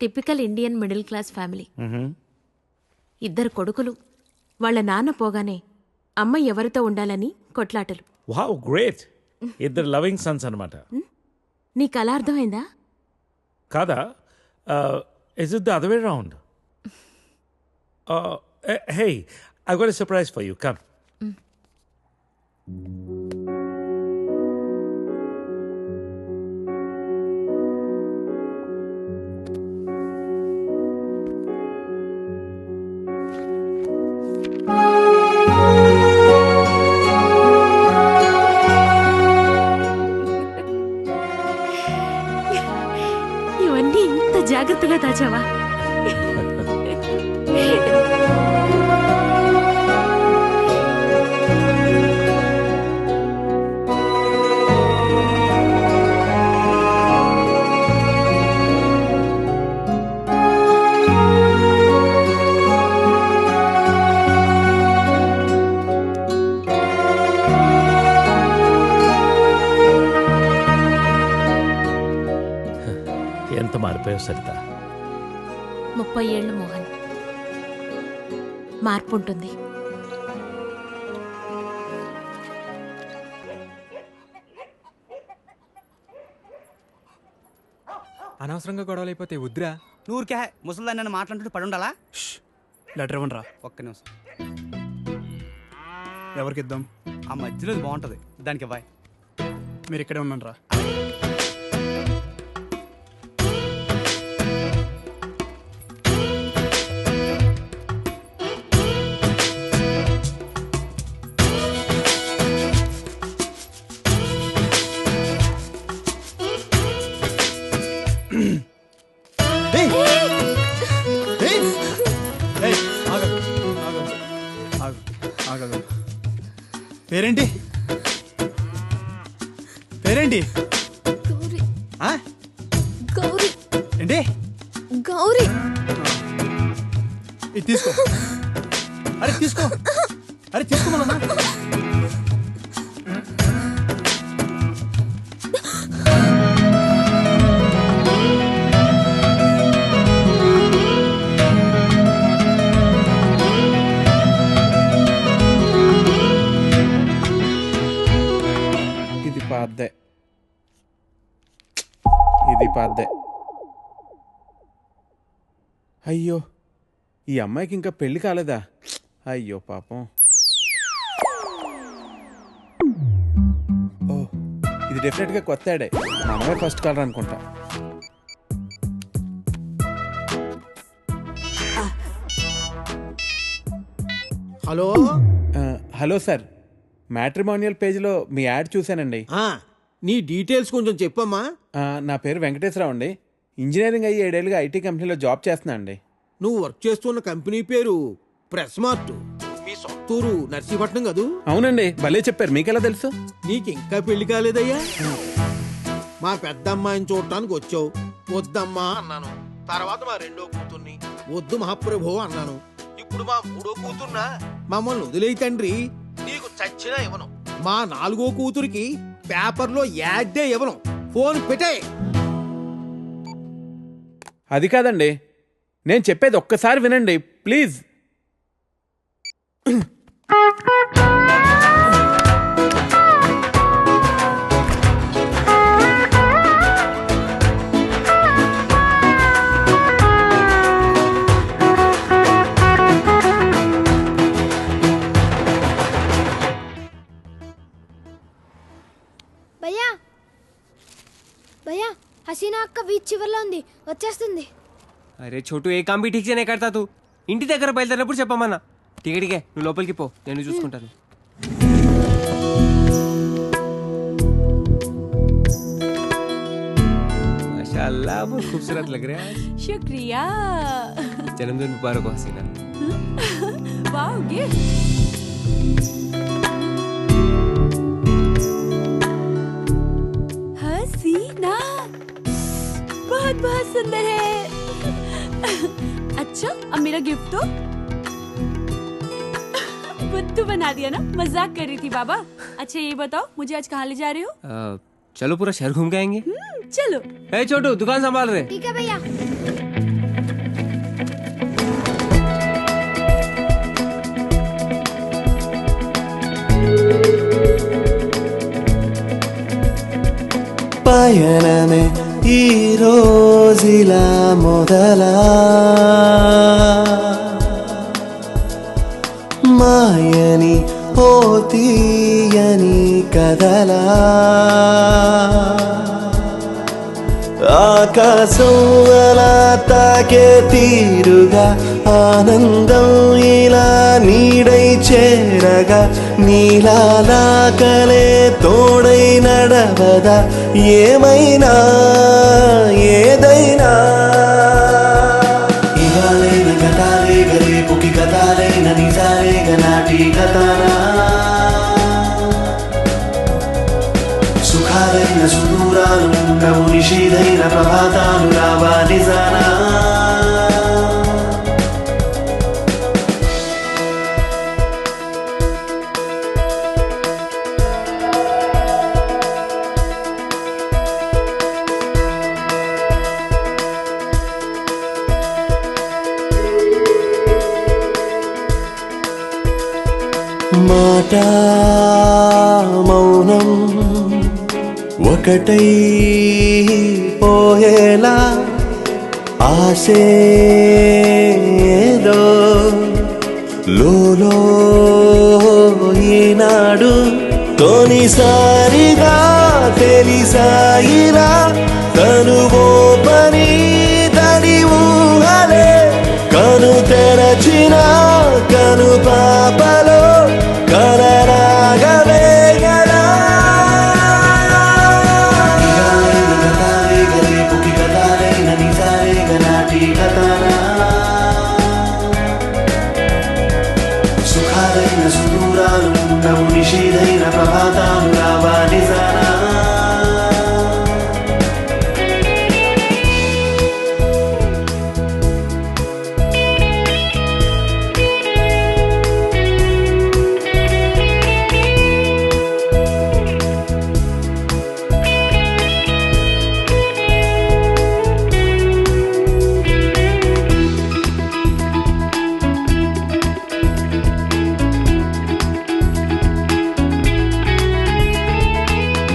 typical Indian middle class family. 2 కొడుకులు. వాళ్ళ నాన్న పోగానే అమ్మ ఎవరితో ఉండాలని కొట్లాటలు. Wow, great. 2 లవింగ్ సన్స్ అనమాట. నీకు అలా అర్థమైందా? కాదా? Is it the other way round? Hey, I got a surprise for you. Come. ఇవన్నీ ఇంత జాగ్రత్తగా దాచావా? ఎంత మారిపోయావు సరిత. 30 ఏళ్ళు మోహన్. మార్పు ఉంటుంది. అనవసరంగా గొడవలు అయిపోతే వద్దురా. నూరికే ముసలిదాన్ని నన్ను మాట్లాడుతూ పడి ఉండాలా? లెటర్ ఇవ్వండిరా. ఒక్క నిమిషం. ఎవరికి ఇద్దాం? ఆ మధ్యలో బాగుంటుంది, దానికి ఇవ్వాలి. మీరు ఇక్కడే ఉన్నాను రా. పేరేంటి? పేరేంటి? గౌరీ. ఏంటి? గౌరీ. ఇది తీసుకో. అరే తీసుకో, అరే తీసుకోమన్నా. ఇది పాద్దే. అయ్యో, ఈ అమ్మాయికి ఇంకా పెళ్లి కాలేదా? అయ్యో పాపం. ఓ, ఇది డెఫినెట్గా కొత్త యాడే. మనమే ఫస్ట్ కాలర్ అనుకుంటా. హలో. హలో సార్, మ్యాట్రిమోనియల్ పేజ్లో మీ యాడ్ చూశానండి. నీ డీటెయిల్స్ కొంచెం చెప్పమ్మా. నా పేరు వెంకటేశ్వరరావు అండి. ఇంజనీరింగ్ అయ్యి 7 ఏళ్ళుగా ఐటీ కంపెనీలో జాబ్ చేస్తున్నా అండి. నువ్వు వర్క్ చేస్తున్న కంపెనీ పేరు ప్రెస్ మార్ట్. మీ సొంతూరు నర్సీపట్నం కదూ? అవునండి, భలే చెప్పారు. మీకెలా తెలుసు? నీకు ఇంకా పెళ్లి కాలేదయ్యా? మా పెద్దమ్మాయిని చూడటానికి వచ్చావు, వద్దమ్మా అన్నాను. తర్వాత మా 2వ కూతుర్ని వద్దు మహాప్రభు అన్నాను. ఇప్పుడు మా 3వ కూతుర్నా? మమ్మల్ని వదిలేయి తండ్రి, నీకు చచ్చినా ఇవ్వను. మా 4వ కూతురికి పేపర్లో యాడ్డే ఇవ్వను. ఫోన్ పెట్టే. అది కాదండి, నేను చెప్పేది ఒక్కసారి వినండి ప్లీజ్. అక్క బీచ్ చివర్లో ఉంది, వచ్చేస్తుంది. అరే చోటు ఏ కాంబి ఠీక్ సే నే కర్తా తూ. ఇంటి దగ్గర బయలుదేరినప్పుడు చెప్పమన్నా. టికెట్కే నువ్వు లోపలికి పో, నేను చూసుకుంటాను. माशाअल्लाह बहुत खूबसूरत लग रहा है. शुक्रिया. जन्मदिन मुबारक हो हसीना. Wow gift. हसीना बहुत बहुत सुंदर है. अच्छा अब मेरा गिफ्ट तो बुद्धू बना दिया ना. मजाक कर रही थी बाबा. अच्छा ये बताओ मुझे आज कहाँ ले जा रहे हो? चलो पूरा शहर घूम के आएंगे. चलो. ए छोटू दुकान संभाल रहे. ठीक है भैया. పయనమే ఈ రోజులా మొదలా మాయని ఓ తీయని కదలా ఆకాశం అలా తాకే తీరుగా ఆనందం ఇలా నీడై చేరగా నీలాలా కలే తోడై నడవదా ఏమైనా ఏదైనా ఇవాళైన గతాలే గరేపుకి గతాలైన నిజాలే గనాటి గతానా సుఖాలైన సుదూరాలు ఉండవు నిషీదైన ప్రభాతాలు రావా నిజానా మాట మౌనం ఒకటై పోయేలా ఆశేదో లోలో ఈనాడు తొలిసారిగా తెలిసాయిలా తనువో పని తడి ఊహలే కను తెరచిన కను పాపలో కలరాగవే గలా గరేపుకి గతాలైన నిజాలే గనాటి గతానా సుఖాలైన సుదూరాలు ఉండవు నిషీదైన ప్రభాతాలు రావా నిజానా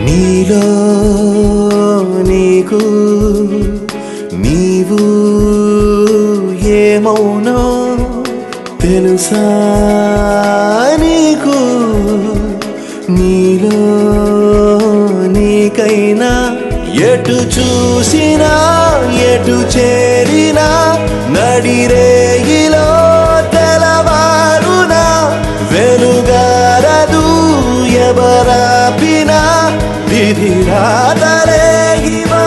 నీలో నీకు నీవు ఏమౌనో తెలుసా నీకు నీలో నీకైనా ఎటు చూసినా ఎటు చేరినా నడిరేగిలో తెలవారునా వెలుగారదు ఎవరాపినా విధి రాతరేగివా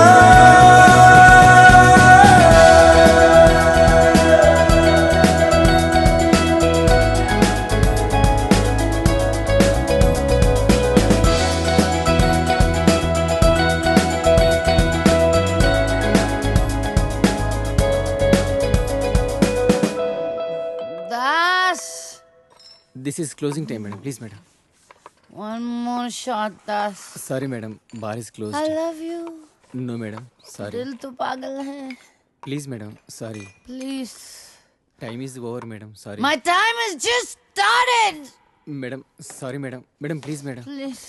Das. This is closing time, madam. Please, madam. One more shot, Das. Sorry, madam. Bar is closed. I love you. No, madam. Sorry. दिल तो पागल है. Please, madam. Sorry. Please. Time is over, madam. Sorry. My time has just started. Madam, sorry, madam. Madam, please, madam. Please.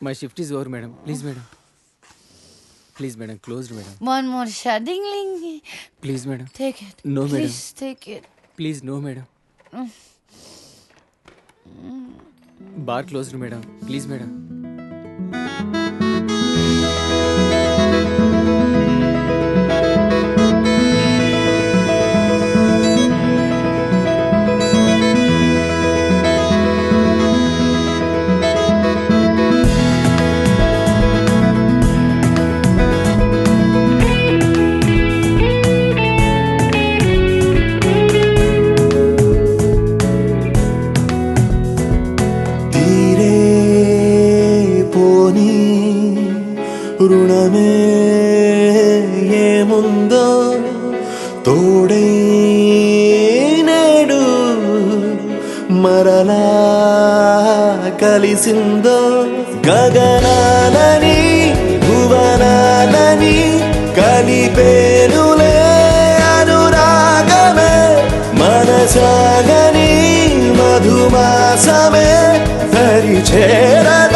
My shift is over, madam. Please, madam. Please, madam. Closed, madam. One more shot. Ding, ding. Please, madam. Take it. No, madam. Please take it. Please, no, madam. Bar closed, madam. Please, madam. రుణమే ఏముందో తోడై నేడు మరలా కలిసిందో గగనాలని భువనాలని కలిపేనులే అనురాగమే మనసాగని మధుమాసమే పరిచేరదాగిలా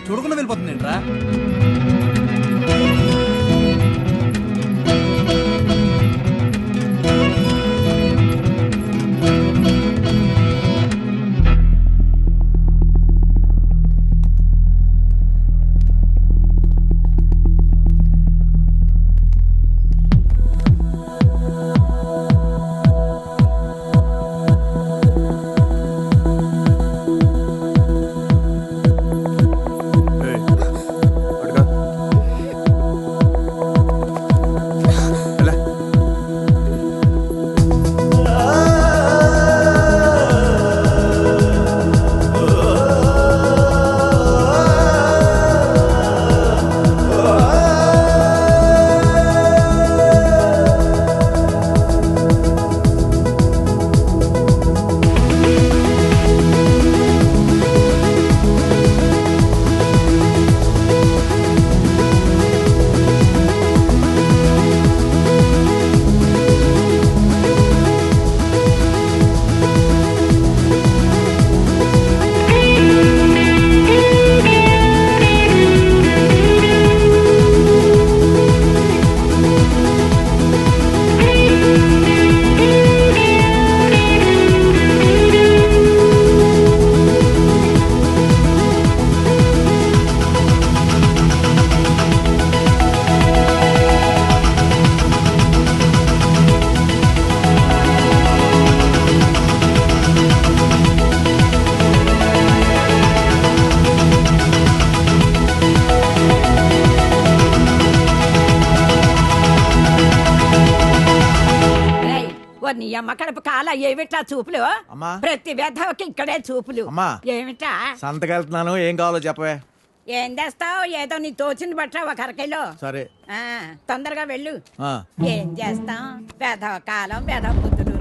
చూడకుండా వెళ్ళిపోతుంది ఏంట్రా? నీ అమ్మ కడుపు కాల ఏమిటా చూపులు? ప్రతి వేధవకి ఇక్కడే చూపులు. ఏమిటా సంతకెళ్తున్నాను, ఏం కావాలో చెప్పవే. ఏం చేస్తావు? ఏదో నీ తోచింది బట్ట ఒక అరకిలో. సరే తొందరగా వెళ్ళు. ఏం చేస్తాం? వేధవ కాలం, వేధవ బుద్ధులు.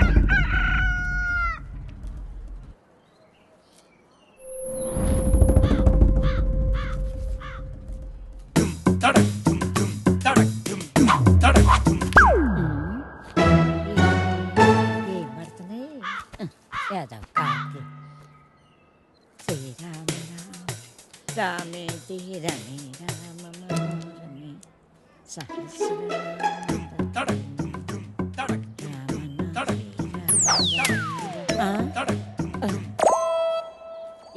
రామేతి రమే రామ రమే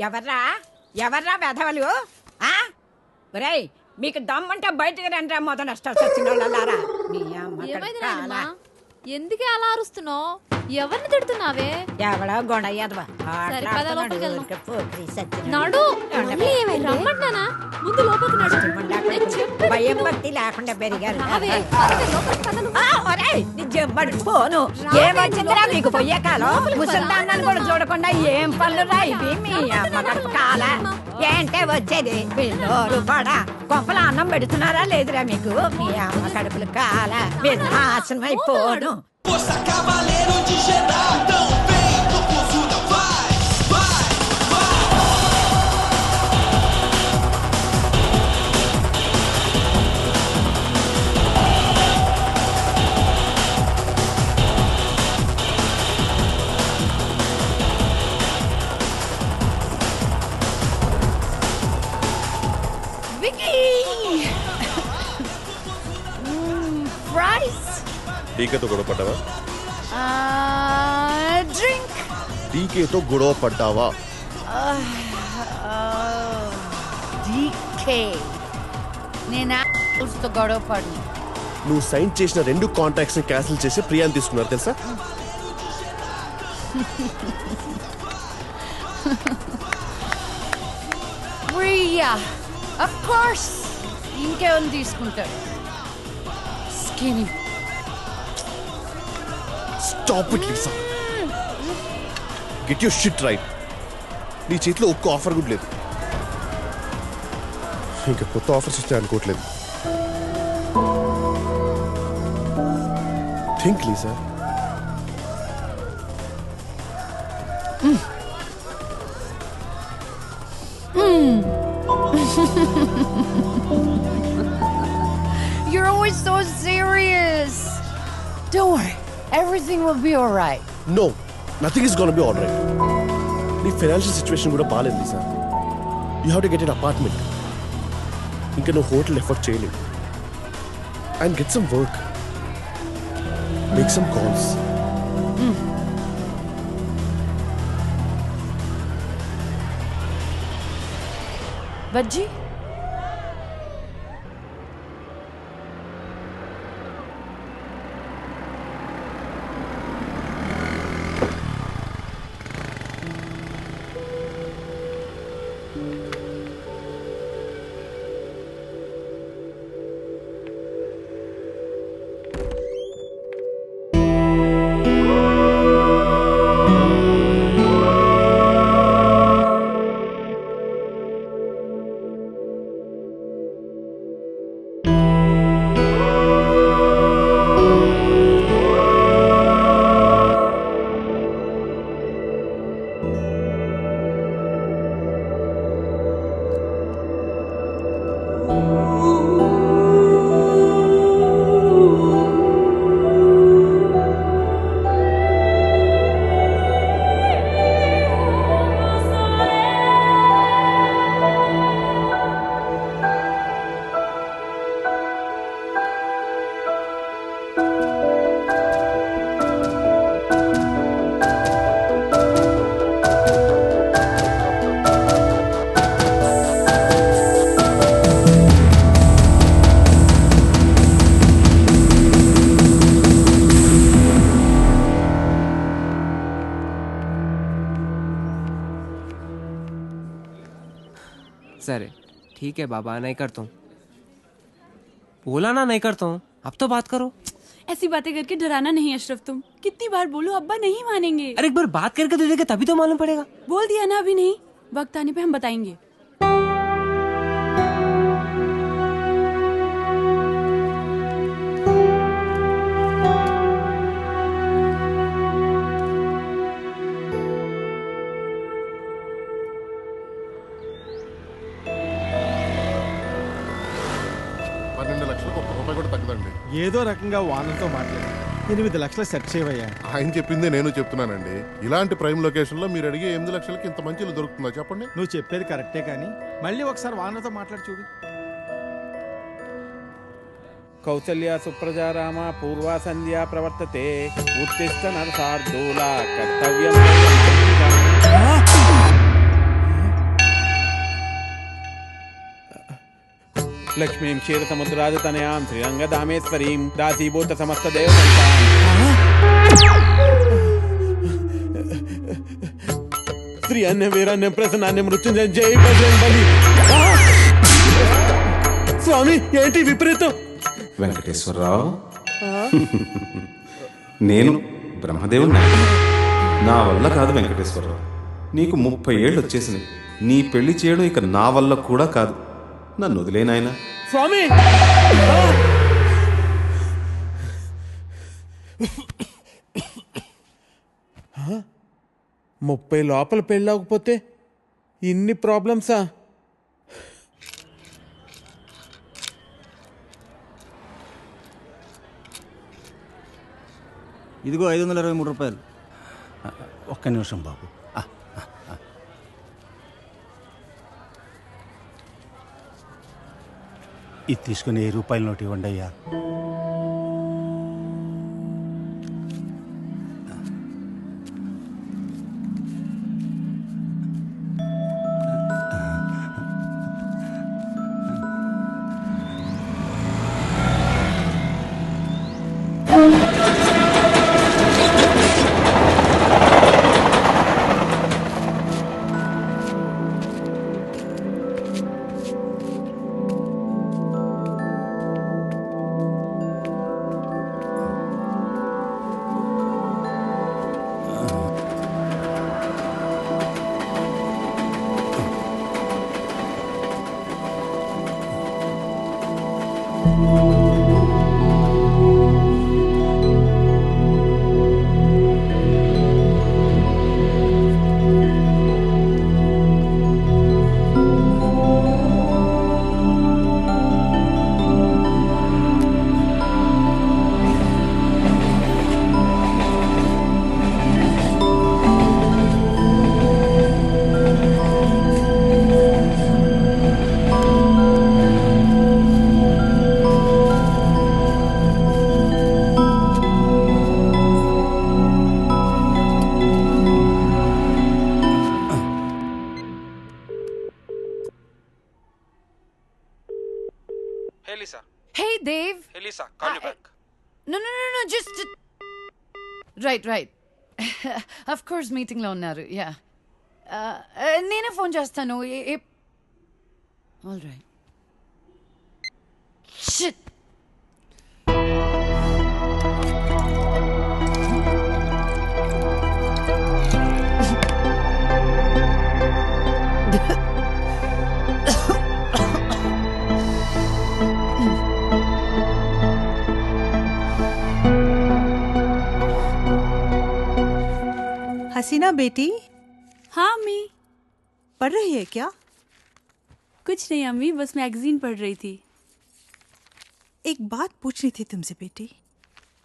ఎవర్రా ఎవర్రా వెధవలు? ఒరేయ్, మీకు దమ్మంటే బయటకు రండి. మొదలు నష్టాలు వచ్చిన వాళ్ళారా? ఎందుకే అలా అరుస్తున్నావు? ఎవరిని తిడుతున్నావే? ఎవడో గొడయ్యదవా నడు. రమ్మంటానా? ముందు లోపలికి నడు. భయం భక్తి లేకుండా పెరిగారు. పోను ఏమొచ్చిందిరా మీకు పొయ్యే కాలం? ముసల్దాన్ని కూడా చూడకుండా ఏం పనులు రా ఇవి? మీ అమ్మ కడుపు కాల ఏంటే వచ్చేది? పిల్లోరు కూడా కొంపల అన్నం పెడుతున్నారా లేదురా మీకు? మీ అమ్మ కడుపులు కాల నాశనం అయిపోను. Cavaleiro de Jedi, então vem, Tokuzuda, vai, vai, vai. Vicky! Fries! డీకేతో గొడవ పడ్డావా? డ్రింక్. డీకేతో గొడవ పడ్డావా? డీకే నేను గొడవ పడి నువ్వు సైన్ చేసిన 2 కాంట్రాక్ట్స్ ని క్యాన్సిల్ చేసి ప్రియాని తీసుకున్నారు తెలుసా? ప్రియా ఆఫ్ కోర్స్ ఇంకేమని తీసుకుంటారు. Skinny. Stop it Lisa. Get your shit right. నీ చేతిలో ఒక్క ఆఫర్ కూడా లేదు. ఇంకా కొత్త ఆఫర్స్ వస్తాయి అనుకోవట్లేదు. Think Lisa. You're always so serious. Don't worry. Everything will be all right. No, nothing is gonna be all right. నీ ఫైనాన్షియల్ సిచ్యువేషన్ కూడా బాగాలేదు Lisa. You have to get an apartment. ఇంకా నువ్వు హోటల్ ఎఫర్ట్ చేయలేవు. And get some work. Make some calls. Bajji. Sir ठीक है बाबा, नहीं करता हूँ. बोला ना नहीं करता हूँ. अब तो बात करो. ऐसी बातें करके डराना नहीं अशरफ. तुम कितनी बार बोलो, अब्बा नहीं मानेंगे. अरे एक बार बात करके दे देगा तभी तो मालूम पड़ेगा. बोल दिया ना, अभी नहीं, वक्त आने पे हम बताएंगे. ఏదో రకంగా వానర్తో మాట్లాడి 8 లక్షలు సెట్ చేయవయ్యా. ఆయన చెప్పిందే నేను చెప్తున్నానండి. ఇలాంటి ప్రైమ్ లొకేషన్ లో మీరు అడిగే 8 లక్షలకి ఇంత మంచి ఇల్లు దొరుకుతుందా చెప్పండి? నువ్వు చెప్పేది కరెక్టే, కానీ మళ్ళీ ఒకసారి వానర్తో మాట్లాడి చూడు. కౌసల్య సుప్రజా రామ పూర్వ సంధ్యా ప్రవర్తతే ఉత్తిష్ట నరసార్దూల కర్తవ్యం. లక్ష్మీం క్షీర సముద్రాది తనయాం శ్రీరంగ దామేశ్వరీం దాసీభూత సమస్త దేవతాం. శ్రీ అన్య వీరాన్యం ప్రసన్నాన్యం మృత్యుంజయం జై బజరంగ్ బలి. స్వామి ఏంటి విపరీతం? వెంకటేశ్వరరావు, నేను బ్రహ్మదేవుని. నా వల్ల కాదు వెంకటేశ్వరరావు. నీకు 30 ఏళ్ళు వచ్చేసినాయి. నీ పెళ్లి చేయడం ఇక నా వల్ల కూడా కాదు. నన్ను వదిలేనాయన. స్వామి 30 లోపల పెళ్ళవకపోతే ఇన్ని ప్రాబ్లమ్సా? ఇదిగో 523 రూపాయలు. ఒక్క నిమిషం బాబు. ఇది తీసుకుని 1000 రూపాయల నోటు ఇవ్వండి అయ్యా. Hey, Dave. Hey, Lisa, call you back. No, just... Right. Of course, meeting lo unnaru. Yeah. Nene phone chestanu. All right. Shit. हसीना बेटी। हाँ अम्मी। पढ़ रही है क्या? कुछ नहीं अम्मी, बस मैगजीन पढ़ रही थी। एक बात पूछनी थी तुमसे बेटी।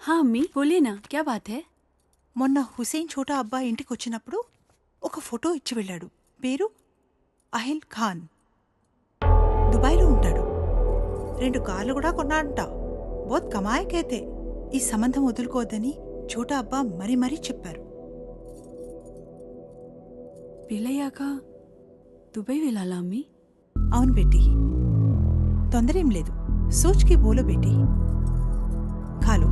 हाँ अम्मी बोलिए ना, क्या बात है? మొన్న హుసేన్ చోటా అబ్బాయి ఇంటికి వచ్చినప్పుడు ఒక ఫోటో ఇచ్చి వెళ్ళాడు. పేరు అహిల్ ఖాన్. దుబాయ్లో ఉంటాడు. 2 కార్లు కూడా కొన్నాడంట. బోత్ కమాయకైతే ఈ సంబంధం వదులుకోవద్దని చోటా అబ్బా మరీ చెప్పారు. పెళ్ళయ్యాక దుబాయ్ వెళ్ళాలా అమ్మి? అవును బేటీ, తొందరేం లేదు. సోచ్కి బోలో బేటీ. ఖాలో.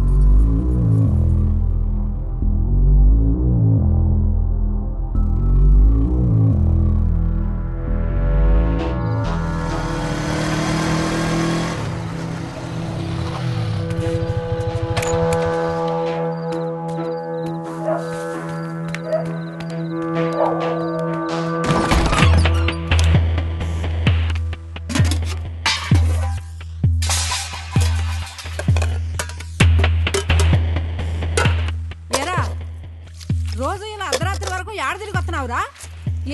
రోజు ఇలా అర్ధరాత్రి వరకు ఏడ తిరిగి వస్తున్నావురా?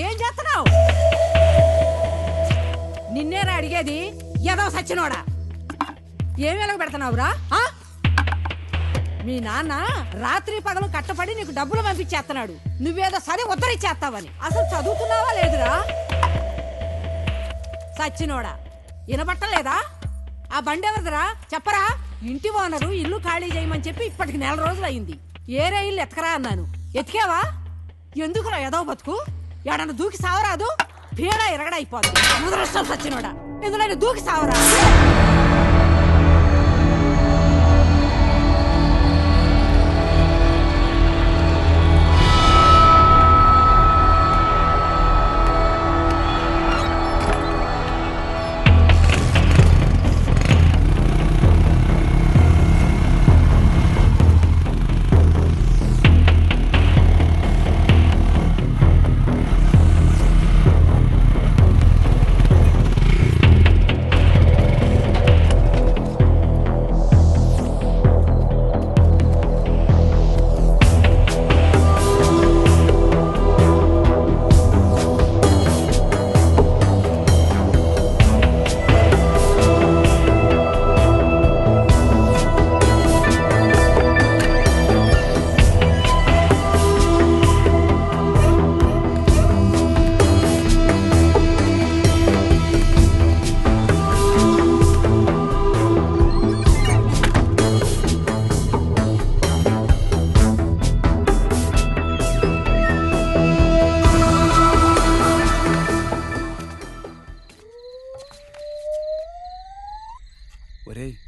ఏం చేస్తున్నావు? నిన్నేరా అడిగేది, ఏదో సచ్చినోడా. ఏం వెలగ పెడుతున్నావురా? మీ నాన్న రాత్రి పగలు కట్టపడి నీకు డబ్బులు పంపించేస్తున్నాడు. నువ్వేదో సరే ఉద్ధరిచ్చేస్తావని. అసలు చదువుతున్నావా లేదురా? సచ్చినోడా, వినబట్టలేదా? ఆ బండి ఎవరిదిరా చెప్పరా? ఇంటి ఓనరు ఇల్లు ఖాళీ చేయమని చెప్పి ఇప్పటికి 4 రోజులు అయింది. ఏరే ఇల్లు ఎతకరా అన్నాను. ఎతికావా? ఎందుకురా ఏదో బతుకు? ఎడన్నా దూకి సావరాదు? పీడ ఎరగడైపోద్ది. ముదరష్టం సచ్చినోడా, ఎందులో దూకి సావరా?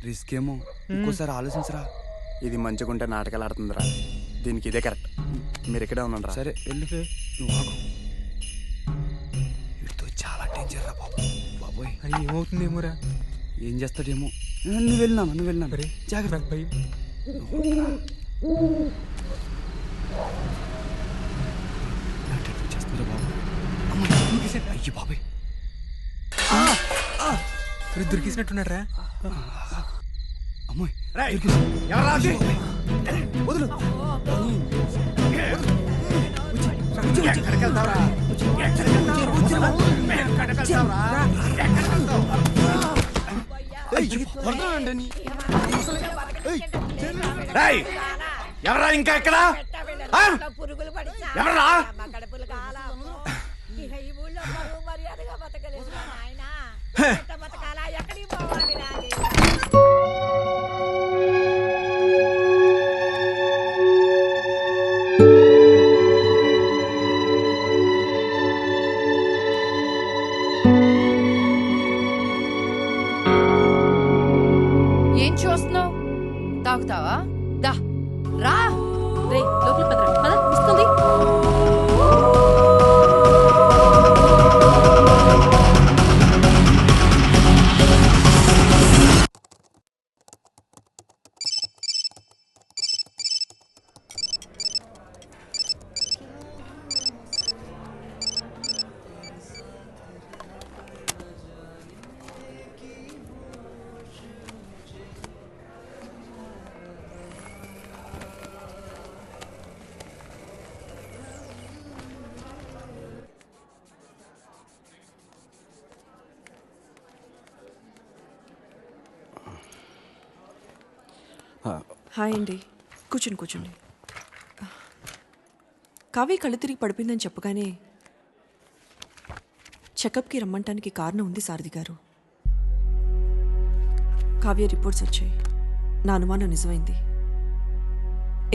రిస్క్ ఏమో, ఇంకోసారి ఆలోచించరా. ఇది మంచిగుంటే నాటకాలు ఆడుతుందిరా. దీనికి ఇదే కరెక్ట్. మీరు ఇక్కడే ఉన్నారా? సరే వెళ్ళు. నువ్వు ఆగు. వీటితో చాలా డేంజర్ రా బాబు. బాబోయ్ అది ఏమవుతుందేమోరా. ఏం చేస్తాడేమో. నువ్వు వెళ్ళినాను జాగ్రత్త. భయం చేస్తుందిరా బాబు. అయ్యి బాబాయ్ దొరికేసినట్టున్నారా? ఎవరా ఇంకా ఎక్కడ ఎవరా ఏం చూస్తున్నావు? తాగుతావా? దా రా. రే లోపల పదరా పద వస్తుంది. హాయ్ అండి, కూర్చోండి. కావ్య కళ్ళు తిరిగి పడిపోయిందని చెప్పగానే చెకప్కి రమ్మంటానికి కారణం ఉంది సారథి గారు. కావ్య రిపోర్ట్స్ వచ్చాయి. నా అనుమానం నిజమైంది.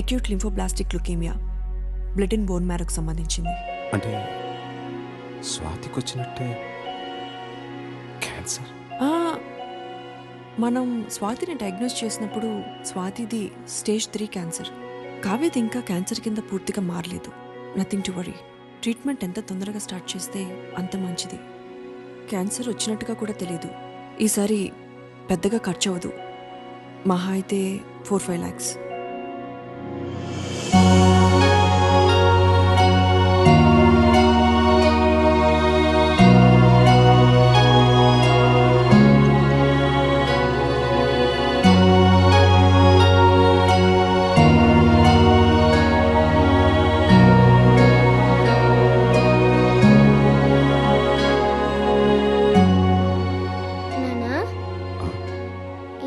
Acute lymphoblastic leukaemia, blood and bone మ్యారోకు సంబంధించింది. అంటే స్వాతికి వచ్చినట్టే క్యాన్సర్. మనం స్వాతిని డయాగ్నోస్ చేసినప్పుడు స్వాతిది స్టేజ్ 3 క్యాన్సర్. కావ్యది ఇంకా క్యాన్సర్ కింద పూర్తిగా మారలేదు. Nothing to worry. ట్రీట్మెంట్ ఎంత తొందరగా స్టార్ట్ చేస్తే అంత మంచిది. క్యాన్సర్ వచ్చినట్టుగా కూడా తెలీదు. ఈసారి పెద్దగా ఖర్చు అవ్వదు. మహా అయితే 4-5 lakhs.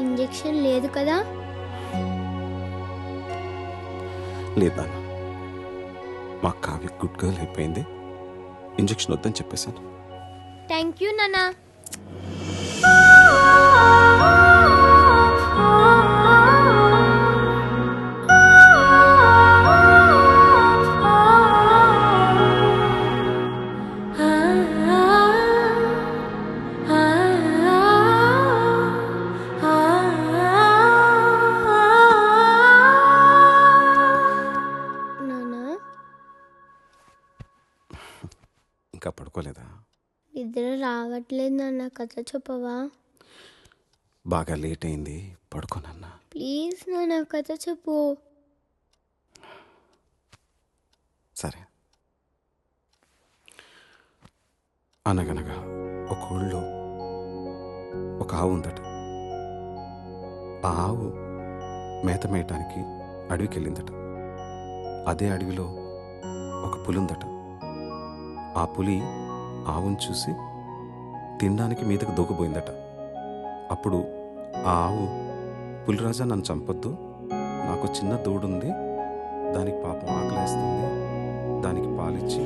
ఇంజెక్షన్ లేదు కదా? లేదా మా కావ్య గుడ్ గర్ల్ అయిపోయింది. ఇంజెక్షన్ వద్దని చెప్పేశాను. థ్యాంక్ యూ నానా. ఇంకా పడుకోలేదా? నిద్ర రావట్లేదు నాన్న, కథ చెప్పవా? బాగా లేట్ అయింది, పడుకోనన్నా. ప్లీజ్ నాన్న కథ చెప్పు. సరే. అనగనగా ఒక ఊళ్ళో ఒక ఆవు ఉందట. ఆ ఆవు మేత మేయటానికి అడవికి వెళ్ళిందట. అదే అడవిలో ఒక పులి ఉందట. ఆ పులి ఆవును చూసి తినడానికి మీదకు దూకపోయిందట. అప్పుడు ఆ ఆవు, పులిరాజా నన్ను చంపొద్దు, నాకు చిన్న దూడుంది, దానికి పాపం ఆకలేస్తుంది, దానికి పాలిచ్చి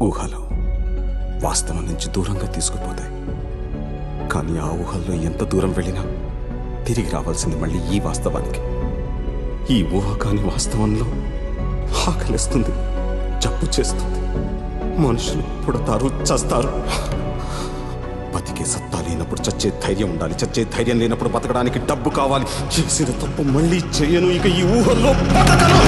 ఊహలు వాస్తవం నుంచి దూరంగా తీసుకుపోతాయి. కానీ ఆ ఊహల్లో ఎంత దూరం వెళ్ళినా తిరిగి రావాల్సింది మళ్ళీ ఈ వాస్తవానికి. ఈ ఊహ కాని వాస్తవంలో ఆకలిస్తుంది, జబ్బు చేస్తుంది. మనుషులు పుడతారు, చస్తారు. బతికే సత్తా లేనప్పుడు చచ్చే ధైర్యం ఉండాలి, చచ్చే ధైర్యం లేనప్పుడు బతకడానికి డబ్బు కావాలి. చేసిన తప్పు మళ్ళీ చేయను, ఇక ఈ ఊహల్లో బతకను.